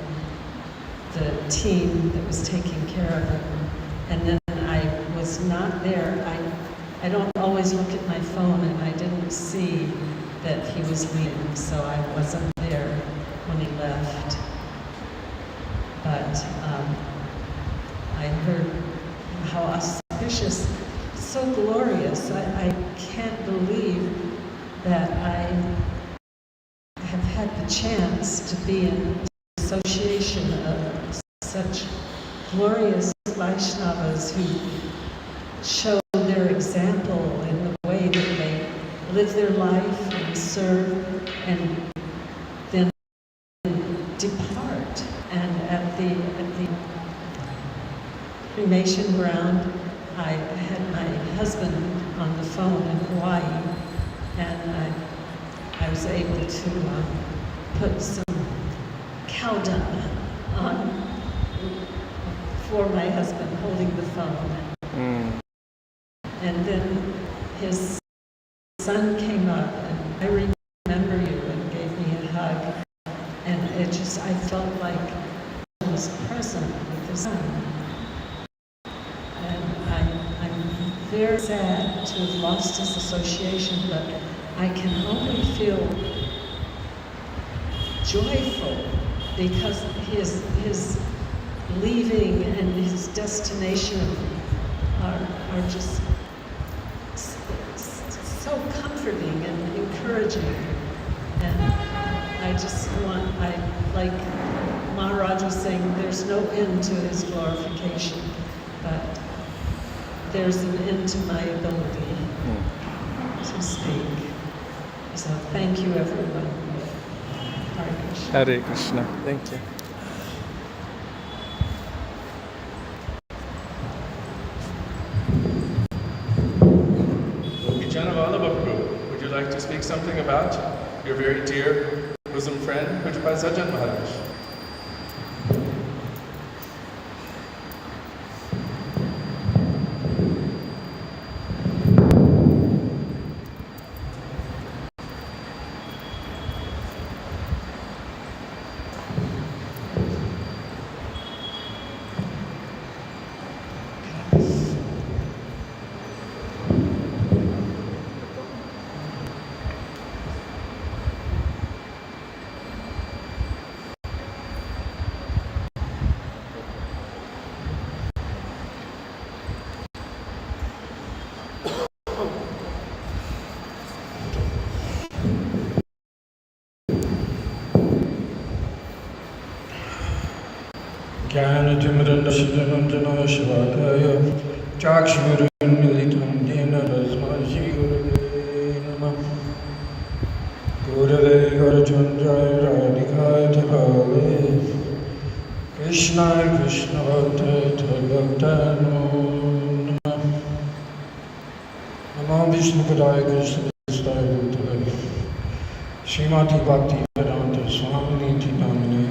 the team that was taking care of him, and then I was not there. I don't always look at my phone, and I didn't see that he was leaving, so I wasn't there when he left. But I heard how auspicious, so glorious. I can't believe that I have had the chance to be in association of such glorious Vaishnavas who show their example in the way that they live their life and serve and then depart. And at the cremation ground, I had my husband on the phone in Hawaii, and I was able to put some cow dung on for my husband holding the phone. And then his son came up, and I remember you, and gave me a hug. And it just, I felt like I was present with his son. And I'm very sad to have lost his association, but I can only feel joyful because his leaving and his destination are just so comforting and encouraging. And I just want, like Maharaj was saying, there's no end to his glorification, but there's an end to my ability to speak. So thank you, everyone. Hare Krishna. Hare Krishna. Thank you. Would you like to speak something about your very dear bosom friend, Pujapad Sajjan Maharaj? ज्ञानतिमिरन्दशनञ्जना शिवाकाय चाक्षुरुन्मिलितं येन तस्मै श्रीगुरवे नमः। गुरवे गौरचन्द्राय राधिकाय तभावे कृष्णाय कृष्णभक्ताय तद्भक्ताय नमो नमः। नमो विष्णुपदाय कृष्णदाय भूतले श्रीमती भक्तिवेदान्त स्वामिनीति नामिने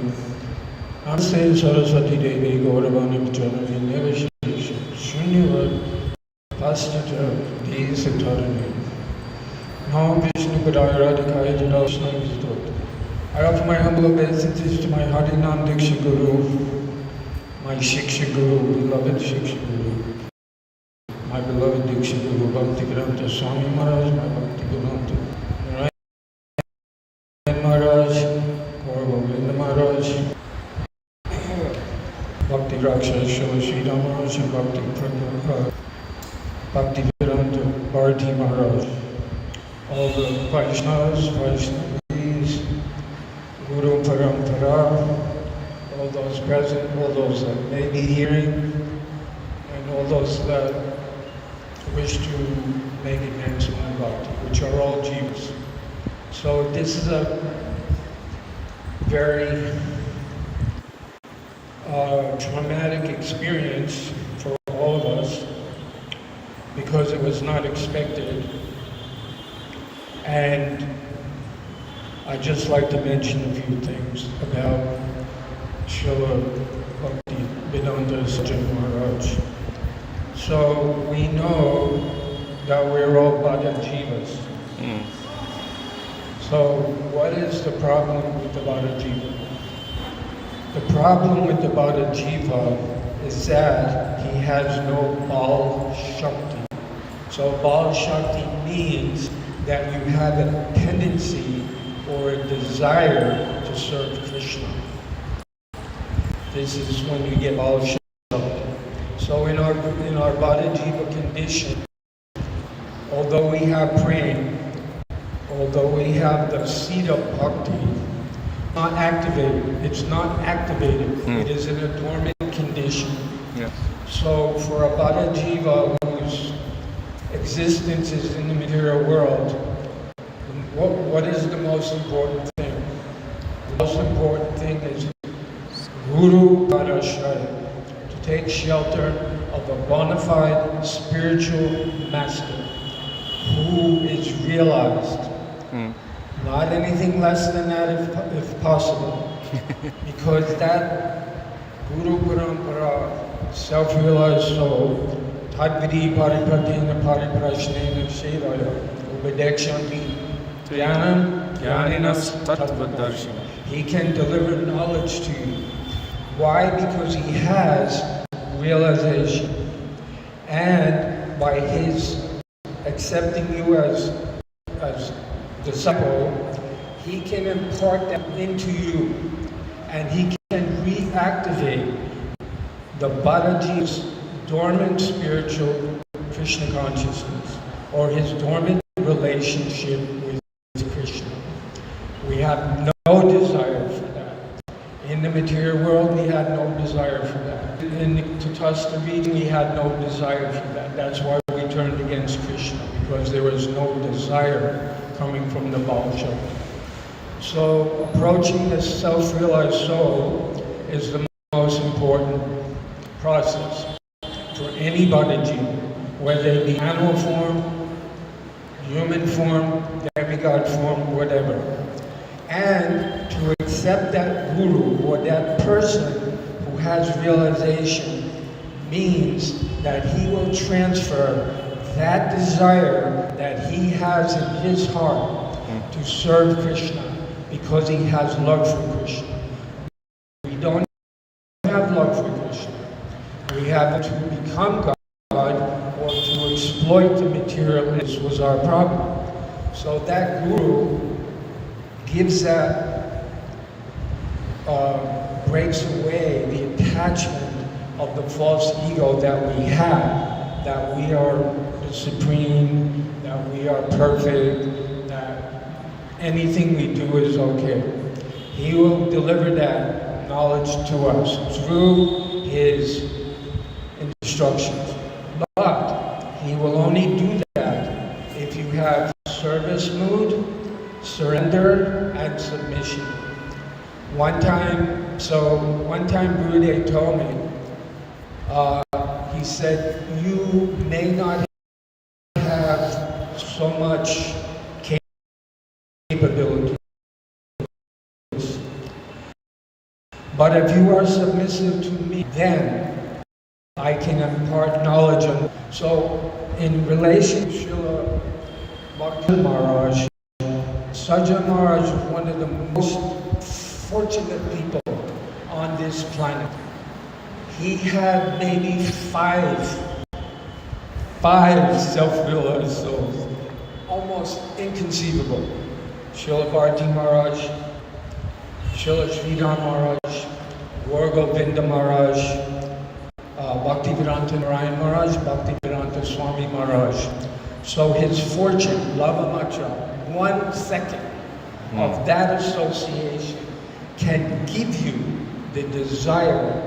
नमस्ते सरस्वती देवी गौरवाणी प्रचोदनी निर्विशेष शून्यवद पश्चात देशतारिणी Now Vishnu Padaya Radhikaya Jadasna Vistota. I offer my humble obeisances to my Harinan Diksha Guru, my Shiksha Guru, beloved Shiksha Guru, my beloved Diksha Guru, Bhaktivedanta Swami Maharaj, my Bhaktivedanta Narayan Maharaj, Gaurav Maharaj, Bhakti Raksha Sri Maharaj, and Bhaktivedanta Bharati Maharaj. All the Vaishnavas, Vaishnavis, Guru Parampara, all those present, all those that may be hearing, and all those that wish to make advancement in bhakti, which are all Jivas. So this is a very traumatic experience for all of us, because it was not expected. And I'd just like to mention a few things about Srila Bhaktivedanta Sajjan Maharaj. So we know that we're all Bada Jivas. So what is the problem with the Bada Jiva? The problem with the Bada Jiva is that he has no Bal Shakti. So Bal Shakti means that you have a tendency or a desire to serve Krishna. This is when you get Bal Shakti. So in our Bada Jiva condition, although we have praying, although we have the seed of bhakti, it's not activated. It is in a dormant condition. Yes. So for a Bada Jiva whose existence is in the material world, what is the most important thing? The most important thing is Guru Parashaya, to take shelter of a bona fide spiritual master who is realized. Not anything less than that if possible. Because that Guru Parampara, self-realized soul, Tadvidi Paripadena Pariprashnena Shevaya, Upadekshanti Dhyanam Jnaninas Tattvadarshina. He can deliver knowledge to you. Why? Because he has realization. And by his accepting you as disciple, he can impart that into you, and he can reactivate the Badaji's dormant spiritual Krishna consciousness, or his dormant relationship with Krishna. We have no desire for that. In the material world, we had no desire for that. In the Tatastha reading, we had no desire for that. That's why we turned against Krishna, because there was no desire coming from the Bal Shakti. So approaching the self-realized soul is the most important process for any Badaji, whether it be animal form, human form, demigod form, whatever. And to accept that guru or that person who has realization means that he will transfer that desire that he has in his heart to serve Krishna, because he has love for Krishna. We don't have love for Krishna. We have to become God or to exploit the material. This was our problem. So that guru gives that, breaks away the attachment of the false ego that we have, that we are the supreme, that we are perfect, that anything we do is okay. He will deliver that knowledge to us through his instructions. But he will only do that if you have service mood, surrender, and submission. One time Gurudev told me, he said, you may not have so much capability, but if you are submissive to me, then I can impart knowledge on you. So in relation to Srila Bhakti Maharaj, Sajjan Maharaj is one of the most fortunate people on this planet. He had maybe five self-realized souls, almost inconceivable. Srila Bharti Maharaj, Srila Sridhar Maharaj, Gaur Govinda Maharaj, Bhaktivedanta Narayan Maharaj, Bhaktivedanta Swami Maharaj. So his fortune, Lavamacha, 1 second of that association can give you the desire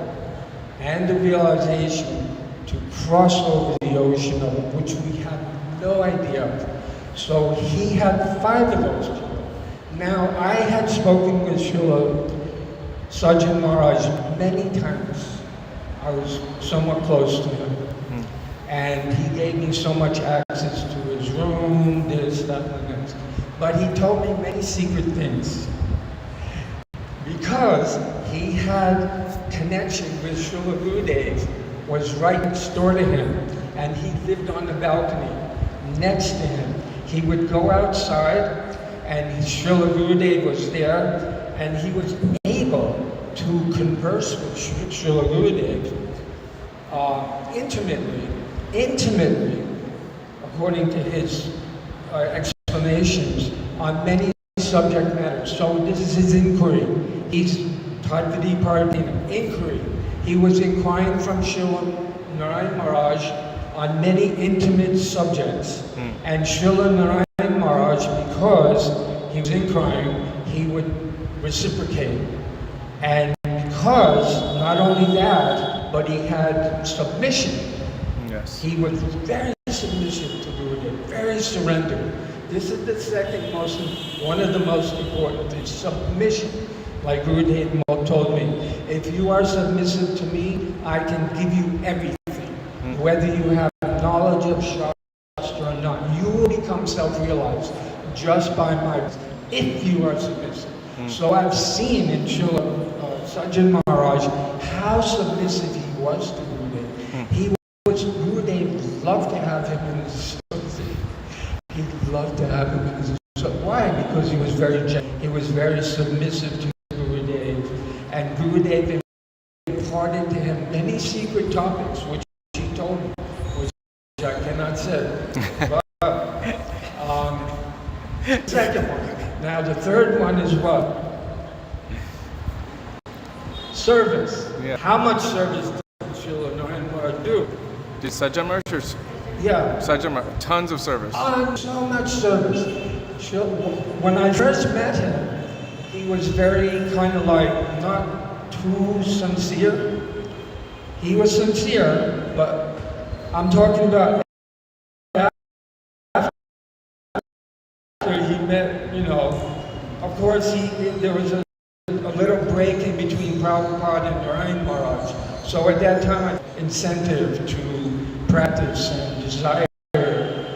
and the realization to cross over the ocean of which we have no idea of. So he had 5 of those people. Now, I had spoken with Srila Sajjan Maharaj many times. I was somewhat close to him. And he gave me so much access to his room, this, that, and that. But he told me many secret things. Because he had connection with Srila Gurudev, was right next door to him, and he lived on the balcony next to him. He would go outside, and Srila Gurudev was there, and he was able to converse with Srila Gurudev intimately, according to his explanations, on many subject matters. So this is his inquiry. He's Tadvidi Paradina, inquiry. He was inquiring from Srila Narayan Maharaj on many intimate subjects. And Srila Narayan Maharaj, because he was inquiring, he would reciprocate. And because, not only that, but he had submission. Yes. He was very submissive to Gurudev, very surrendered. This is the second most, one of the most important, is submission. Like Gurudev told me, if you are submissive to me, I can give you everything. Whether you have knowledge of Shastra or not, you will become self-realized just by my, if you are submissive. So I've seen in Srila Sajjan Maharaj how submissive he was to Gurudev. Gurudev loved to have him in his associate. He loved to have him in his associate. Why? Because he was very submissive to Gurudev, and Gurudev imparted to him many secret topics, which he told me, which I cannot say. But second one. Now the third one is what? Service. Yeah. How much service does Srila Narayan Maharaj do? Did Sajjan Maharaj? Yeah. Sajjan Maharaj, tons of service. So much service. When I first met him, he was very kind of like not too sincere. He was sincere, but I'm talking about after he met, you know, of course there was a little break in between Prabhupada and Narayan Maharaj. So at that time, incentive to practice and desire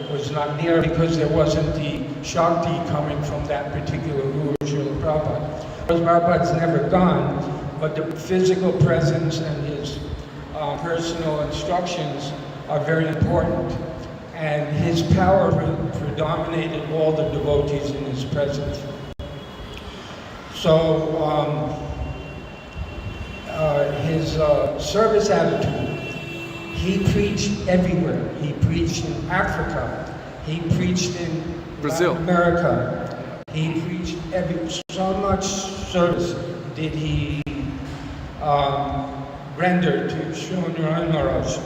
was not there because there wasn't the Shakti coming from that particular Guru, Srila Prabhupada. Prabhupada's never gone, but the physical presence and his personal instructions are very important. And his power predominated all the devotees in his presence. So his service attitude, he preached everywhere. He preached in Africa. He preached in Brazil, America. He preached so much service did he render to Srila Narayan Maharaj.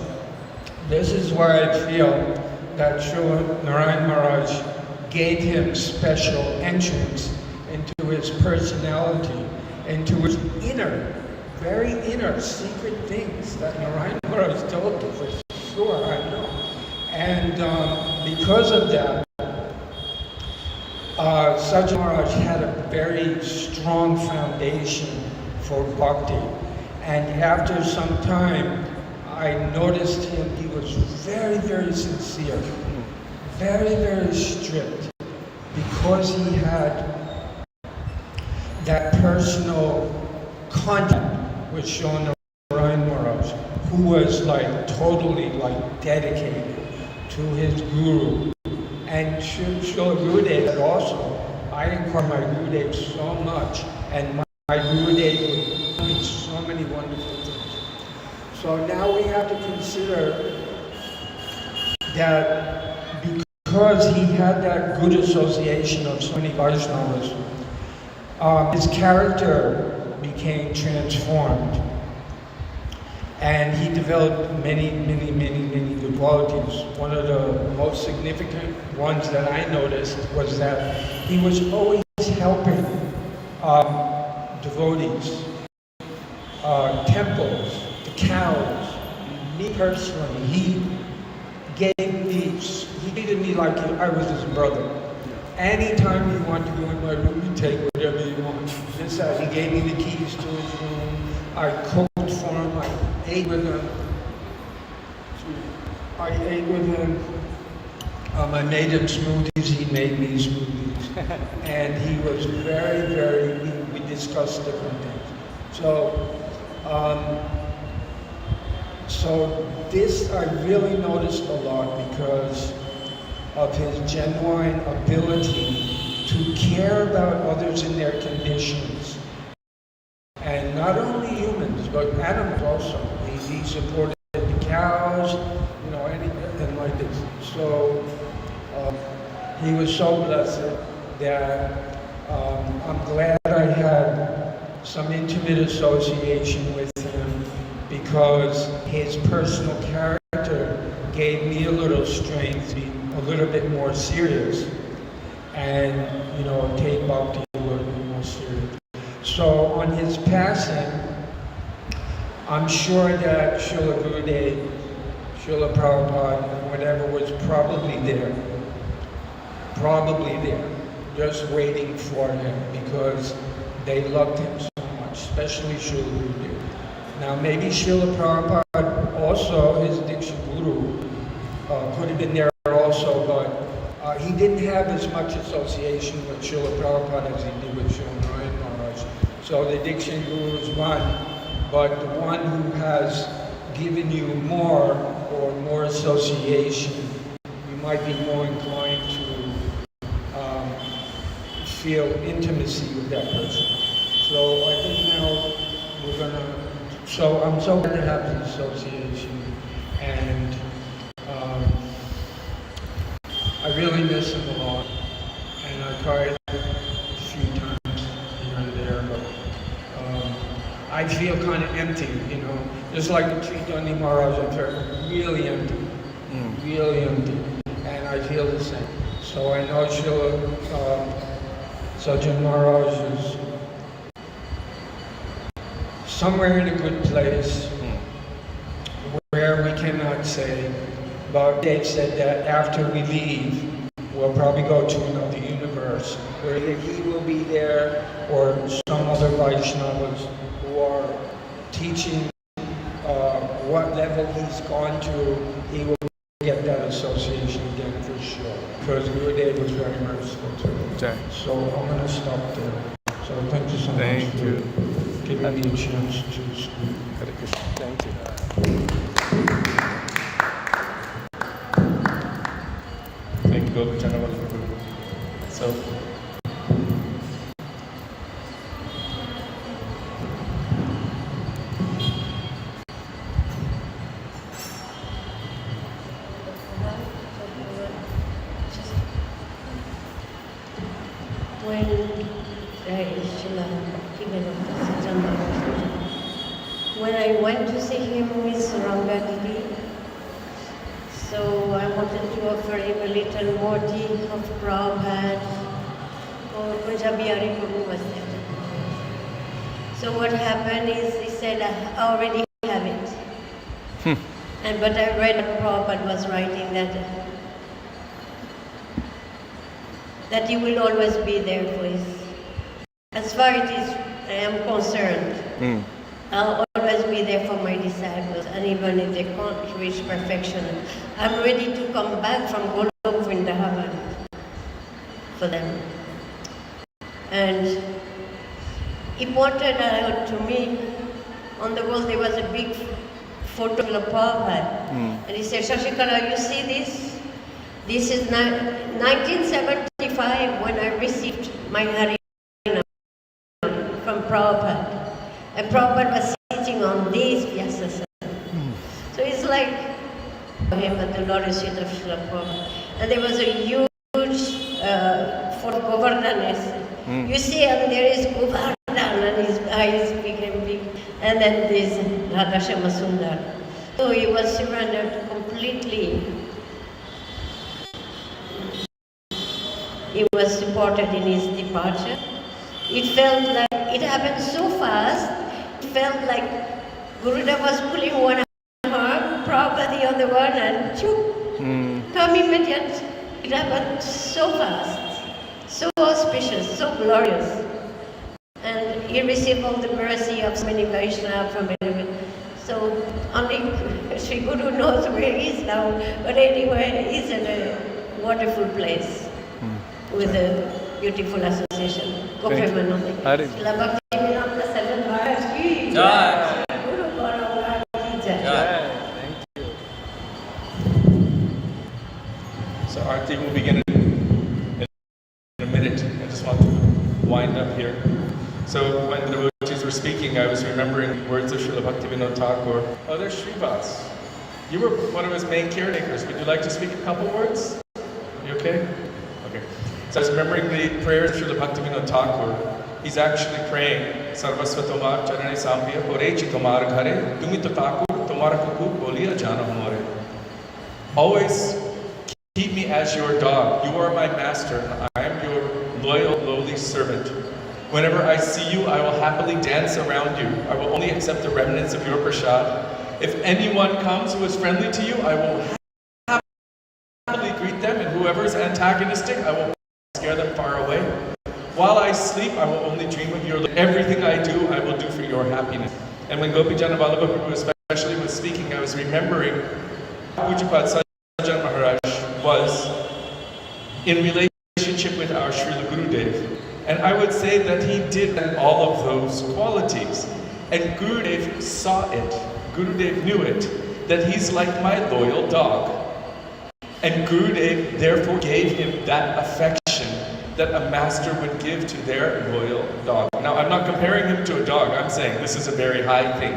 This is why I feel that Srila Narayan Maharaj gave him special entrance into his personality, into his inner, very inner secret things that Narayan Maharaj told me for sure, I know. And because of that, Sajjan Maharaj had a very strong foundation for bhakti. And after some time, I noticed him, he was very, very sincere, very, very strict, because he had that personal contact with Srila Narayan Maharaj, who was like totally like dedicated to his guru. And Srila Gurudev had also, I inquire my Gurudev so much, and my Gurudev would tell me so many wonderful things. So now we have to consider that because he had that good association of so many Vaishnavas, his character became transformed. And he developed many, many, many, many good qualities. One of the most significant ones that I noticed was that he was always helping devotees, temples, the cows. Me personally, he treated me like I was his brother. Anytime you want to go in my room, you take whatever you want. He gave me the keys to his room. I cooked for him. I ate with him. I ate with him. I made him smoothies, he made me smoothies. And he was we discussed different things. So this I really noticed a lot because of his genuine ability to care about others in their conditions. And not only humans, but animals also. He supported the cows, you know, anything like this. So he was so blessed that I'm glad I had some intimate association with him because his personal character gave me a little strength to be a little bit more serious and, you know, take bhakti a little bit more serious. So on his passing, I'm sure that Srila Gurudev, Srila Prabhupada, whatever was probably there, just waiting for him because they loved him so much, especially Srila Gurudev. Now maybe Srila Prabhupada also, his Diksha Guru, could have been there also, but he didn't have as much association with Srila Prabhupada as he did with Srila Narayan Maharaj. So the Diksha Guru is one, but the one who has given you more or more association, you might be more inclined to feel intimacy with that person. So I think now we're gonna, so I'm so glad to have the association, and I really miss him a lot, and I cried a few times here and there, but I feel kind of empty, you know, just like the Chaitanya Maharaj, I felt really empty, and I feel the same. So I know Srila Sajjan Maharaj is somewhere in a good place where we cannot say, but Dave said that after we leave, we'll probably go to another universe where he will be there or some other Vaishnavas who are teaching what level he's gone to, he will get that association again for sure. Because Gurudev was very merciful to him. Jai. So I'm going to stop there. So thank you so Thank much you. for giving me a chance to speak. Hare Krishna. Thank you. Thank you, Gopi. So, when I went to see him with Rangadidi, so I wanted to offer him a little more tea of Prabhupada or Punjabi Hari Guru was there. So what happened is he said, I already have it. But I read what Prabhupada was writing that he will always be there for his. As far as I am concerned, I'll always be there for my disciples, and even if they can't reach perfection, I'm ready to come back from Golok Vrindavan for them. And he pointed out to me, on the wall there was a big photo of Prabhupada, and he said, Shashikala, you see this? This is 1975 when I received my Harinam from Prabhupada. And Prabhupada was sitting on this Vyasasana. So it's like him at the lotus feet of Srila Prabhupada. And there was a huge for Govardhanes. You see, and there is Govardhan, and his eyes became big. And then there's Radhashama Sundar. So he was surrendered completely. He was supported in his departure. It felt like it happened so fast. It felt like Gurudev was pulling one arm, Prabhupada the other one, and come immediate. It happened so fast, so auspicious, so glorious. And he received all the mercy of so many Vaishnava from everywhere. So only Sri Guru knows where he is now, but anyway, he's in a wonderful place with a beautiful association. Thank you. Hare. Srila Bhaktivinoda Sajan Maharaj ki Jai. Sri Guru Gaurav Maharaj ki jai. Thank you. So Aarti will begin in a minute. I just want to wind up here. So when the devotees were speaking, I was remembering words of Srila Bhaktivinoda Thakur. Oh, there's Srivas. You were one of his main caretakers. Would you like to speak a couple words? You okay? Okay. So I was remembering the prayers of Srila Bhaktivinoda Thakur. He's actually praying, Sarvasva Tomar Charane Sambhya Horechi Tomar Ghare Tumito Thakur Tomar Kuku Bolia Jana Humore. Always keep me as your dog. You are my master. I am your loyal, lowly servant. Whenever I see you, I will happily dance around you. I will only accept the remnants of your prasad. If anyone comes who is friendly to you, I will happily greet them, and whoever is antagonistic, I will scare them far away. While I sleep, I will only dream of your. Everything I do, I will do for your happiness. And when Gopi Jana Vallabha Prabhu especially was speaking, I was remembering Pujapad Sajan Maharaj was in relationship with our Srila Gurudev. And I would say that he did all of those qualities. And Gurudev saw it. Gurudev knew it. That he's like my loyal dog. And Gurudev therefore gave him that affection that a master would give to their loyal dog. Now I'm not comparing him to a dog. I'm saying this is a very high thing.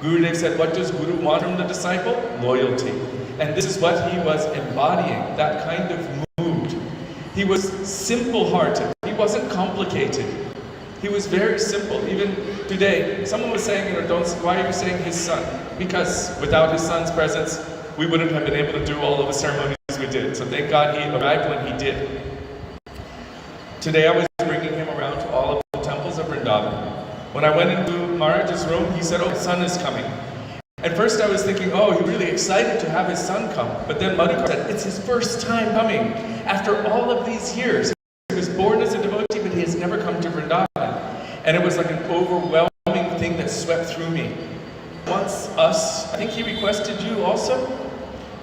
Gurudev said, what does Guru want from the disciple? Loyalty. And this is what he was embodying, that kind of mood. He was simple-hearted. He wasn't complicated. He was very simple. Even today, someone was saying, why are you saying his son? Because without his son's presence, we wouldn't have been able to do all of the ceremonies we did. So thank God he arrived when he did. Today I was bringing him around to all of the temples of Vrindavan. When I went into Maharaj's room, he said, oh, his son is coming. At first I was thinking, oh, he's really excited to have his son come. But then Madhukar said, it's his first time coming. After all of these years, he was born as a devotee, but he has never come to Vrindavan. And it was like an overwhelming thing that swept through me. Once I think he requested you also,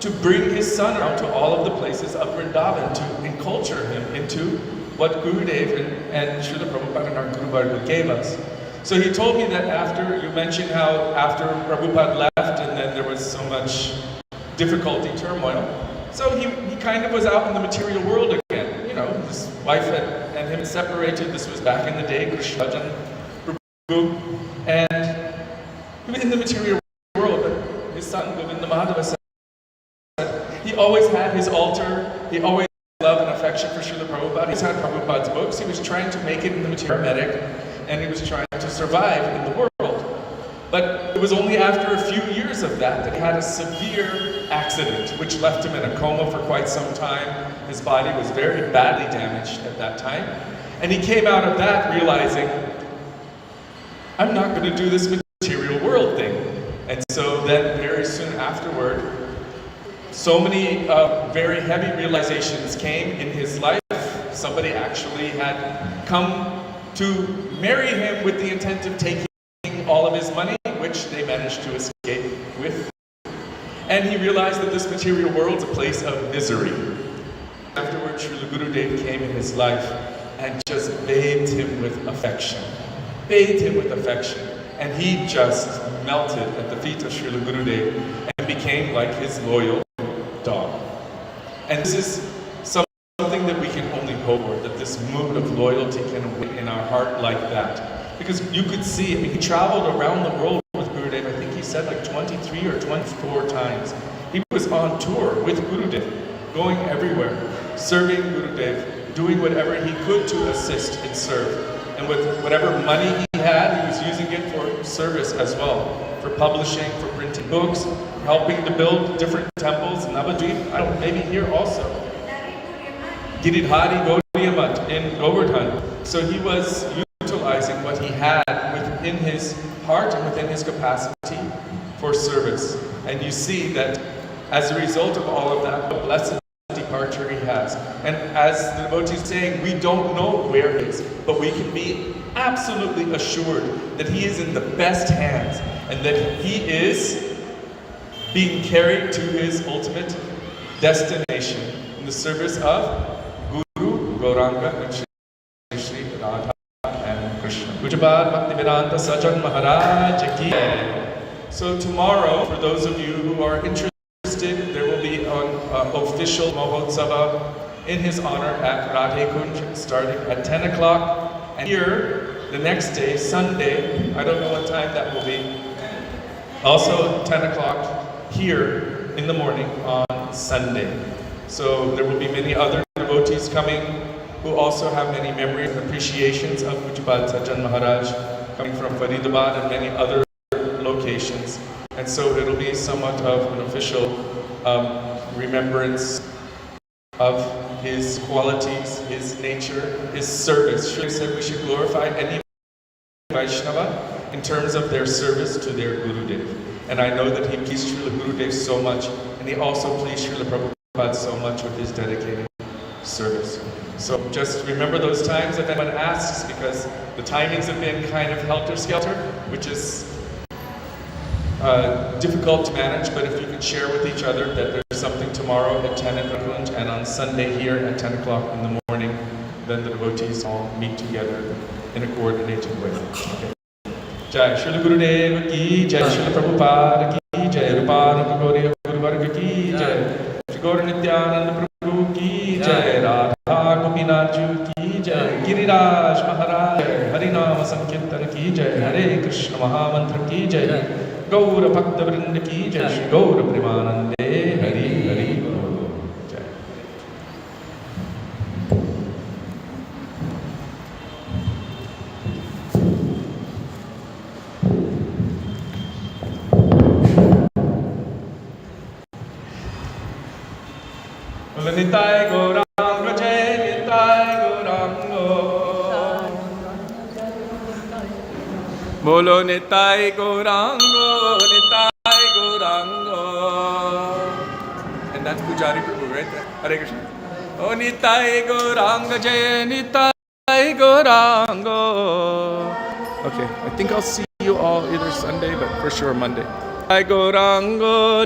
to bring his son around to all of the places of Vrindavan, to enculture him into what Gurudev and Srila Prabhupada and our Guru Varga gave us. So he told me that after, you mentioned how after Prabhupada left and then there was so much difficulty, turmoil. So he kind of was out in the material world again. His wife and him separated. This was back in the day, Krishna and Prabhu. And he was in the material world, but his son, Govinda Madhava, said he always had his altar. He always love and affection for Srila Prabhupada. He had Prabhupada's books. He was trying to make it in the material medic, and he was trying to survive in the world. But it was only after a few years of that he had a severe accident, which left him in a coma for quite some time. His body was very badly damaged at that time. And he came out of that realizing, I'm not going to do this material world thing. And so then very soon afterward, so many very heavy realizations came in his life. Somebody actually had come to marry him with the intent of taking all of his money, which they managed to escape with. And he realized that this material world is a place of misery. Afterwards, Srila Gurudev came in his life and just bathed him with affection. Bathed him with affection. And he just melted at the feet of Srila Gurudev and became like his loyal dog. And this is something that we can only hope for, that this mood of loyalty can awake in our heart like that. Because you could see, he traveled around the world with Gurudev, I think he said like 23 or 24 times. He was on tour with Gurudev, going everywhere, serving Gurudev, doing whatever he could to assist and serve. And with whatever money he had, he was using it for service as well, for publishing, for printing books, helping to build different temples in Navadvip, maybe here also. Giridhari Gaudiyamat in Govardhan. So he was utilizing what he had within his heart and within his capacity for service. And you see that as a result of all of that, what blessed departure he has. And as the devotee is saying, we don't know where he is, but we can be absolutely assured that he is in the best hands and that he is being carried to his ultimate destination in the service of Guru, Gauranga, and Shri Radha and Krishna. Pujapad Bhaktivedanta Sajan Maharaj Ki. So tomorrow, for those of you who are interested, there will be an official Mahotsava in his honor at Radhe Kunj starting at 10 o'clock. And here, the next day, Sunday, I don't know what time that will be, also 10 o'clock here in the morning on Sunday. So there will be many other devotees coming who also have many memories and appreciations of Pujapad Sajan Maharaj coming from Faridabad and many other locations. And so it'll be somewhat of an official remembrance of his qualities, his nature, his service. Shri said we should glorify any Vaishnava in terms of their service to their Gurudev. And I know that he pleased Srila Gurudev so much, and he also pleased Srila Prabhupada so much with his dedicated service. So just remember those times if anyone asks, because the timings have been kind of helter-skelter, which is difficult to manage, but if you can share with each other that there's something tomorrow at 10 at Vaikuntha and on Sunday here at 10 o'clock in the morning, then the devotees all meet together in a coordinated way. Okay. Jai Srila Gurudev ki Jai, Srila Prabhupada ki Jai, Rupananda Gauriya Guruvarga ki Jai, Shri Gaura Nityananda Prabhu ki Jai, Radha Gopinath ki Jai, Giriraj Maharaj, Harinama Sankirtan ki Jai, Hare Krishna Mahamantra ki Jai, Gaura Bhakta Vrinda ki Jai, Shri Gaura Premanande, Hari Hari Bol. Jai. Nitai Gauranga Jai, Nitai Gauranga. Bolo Nitai Gaurango, Nitai Gaurango. And that's Pujari Prabhu right there. Hare Krishna. Oh Nitai Gauranga Jai, Nitai Gaurango. Okay, I think I'll see you all either Sunday, but for sure Monday. Nitai Gaurango.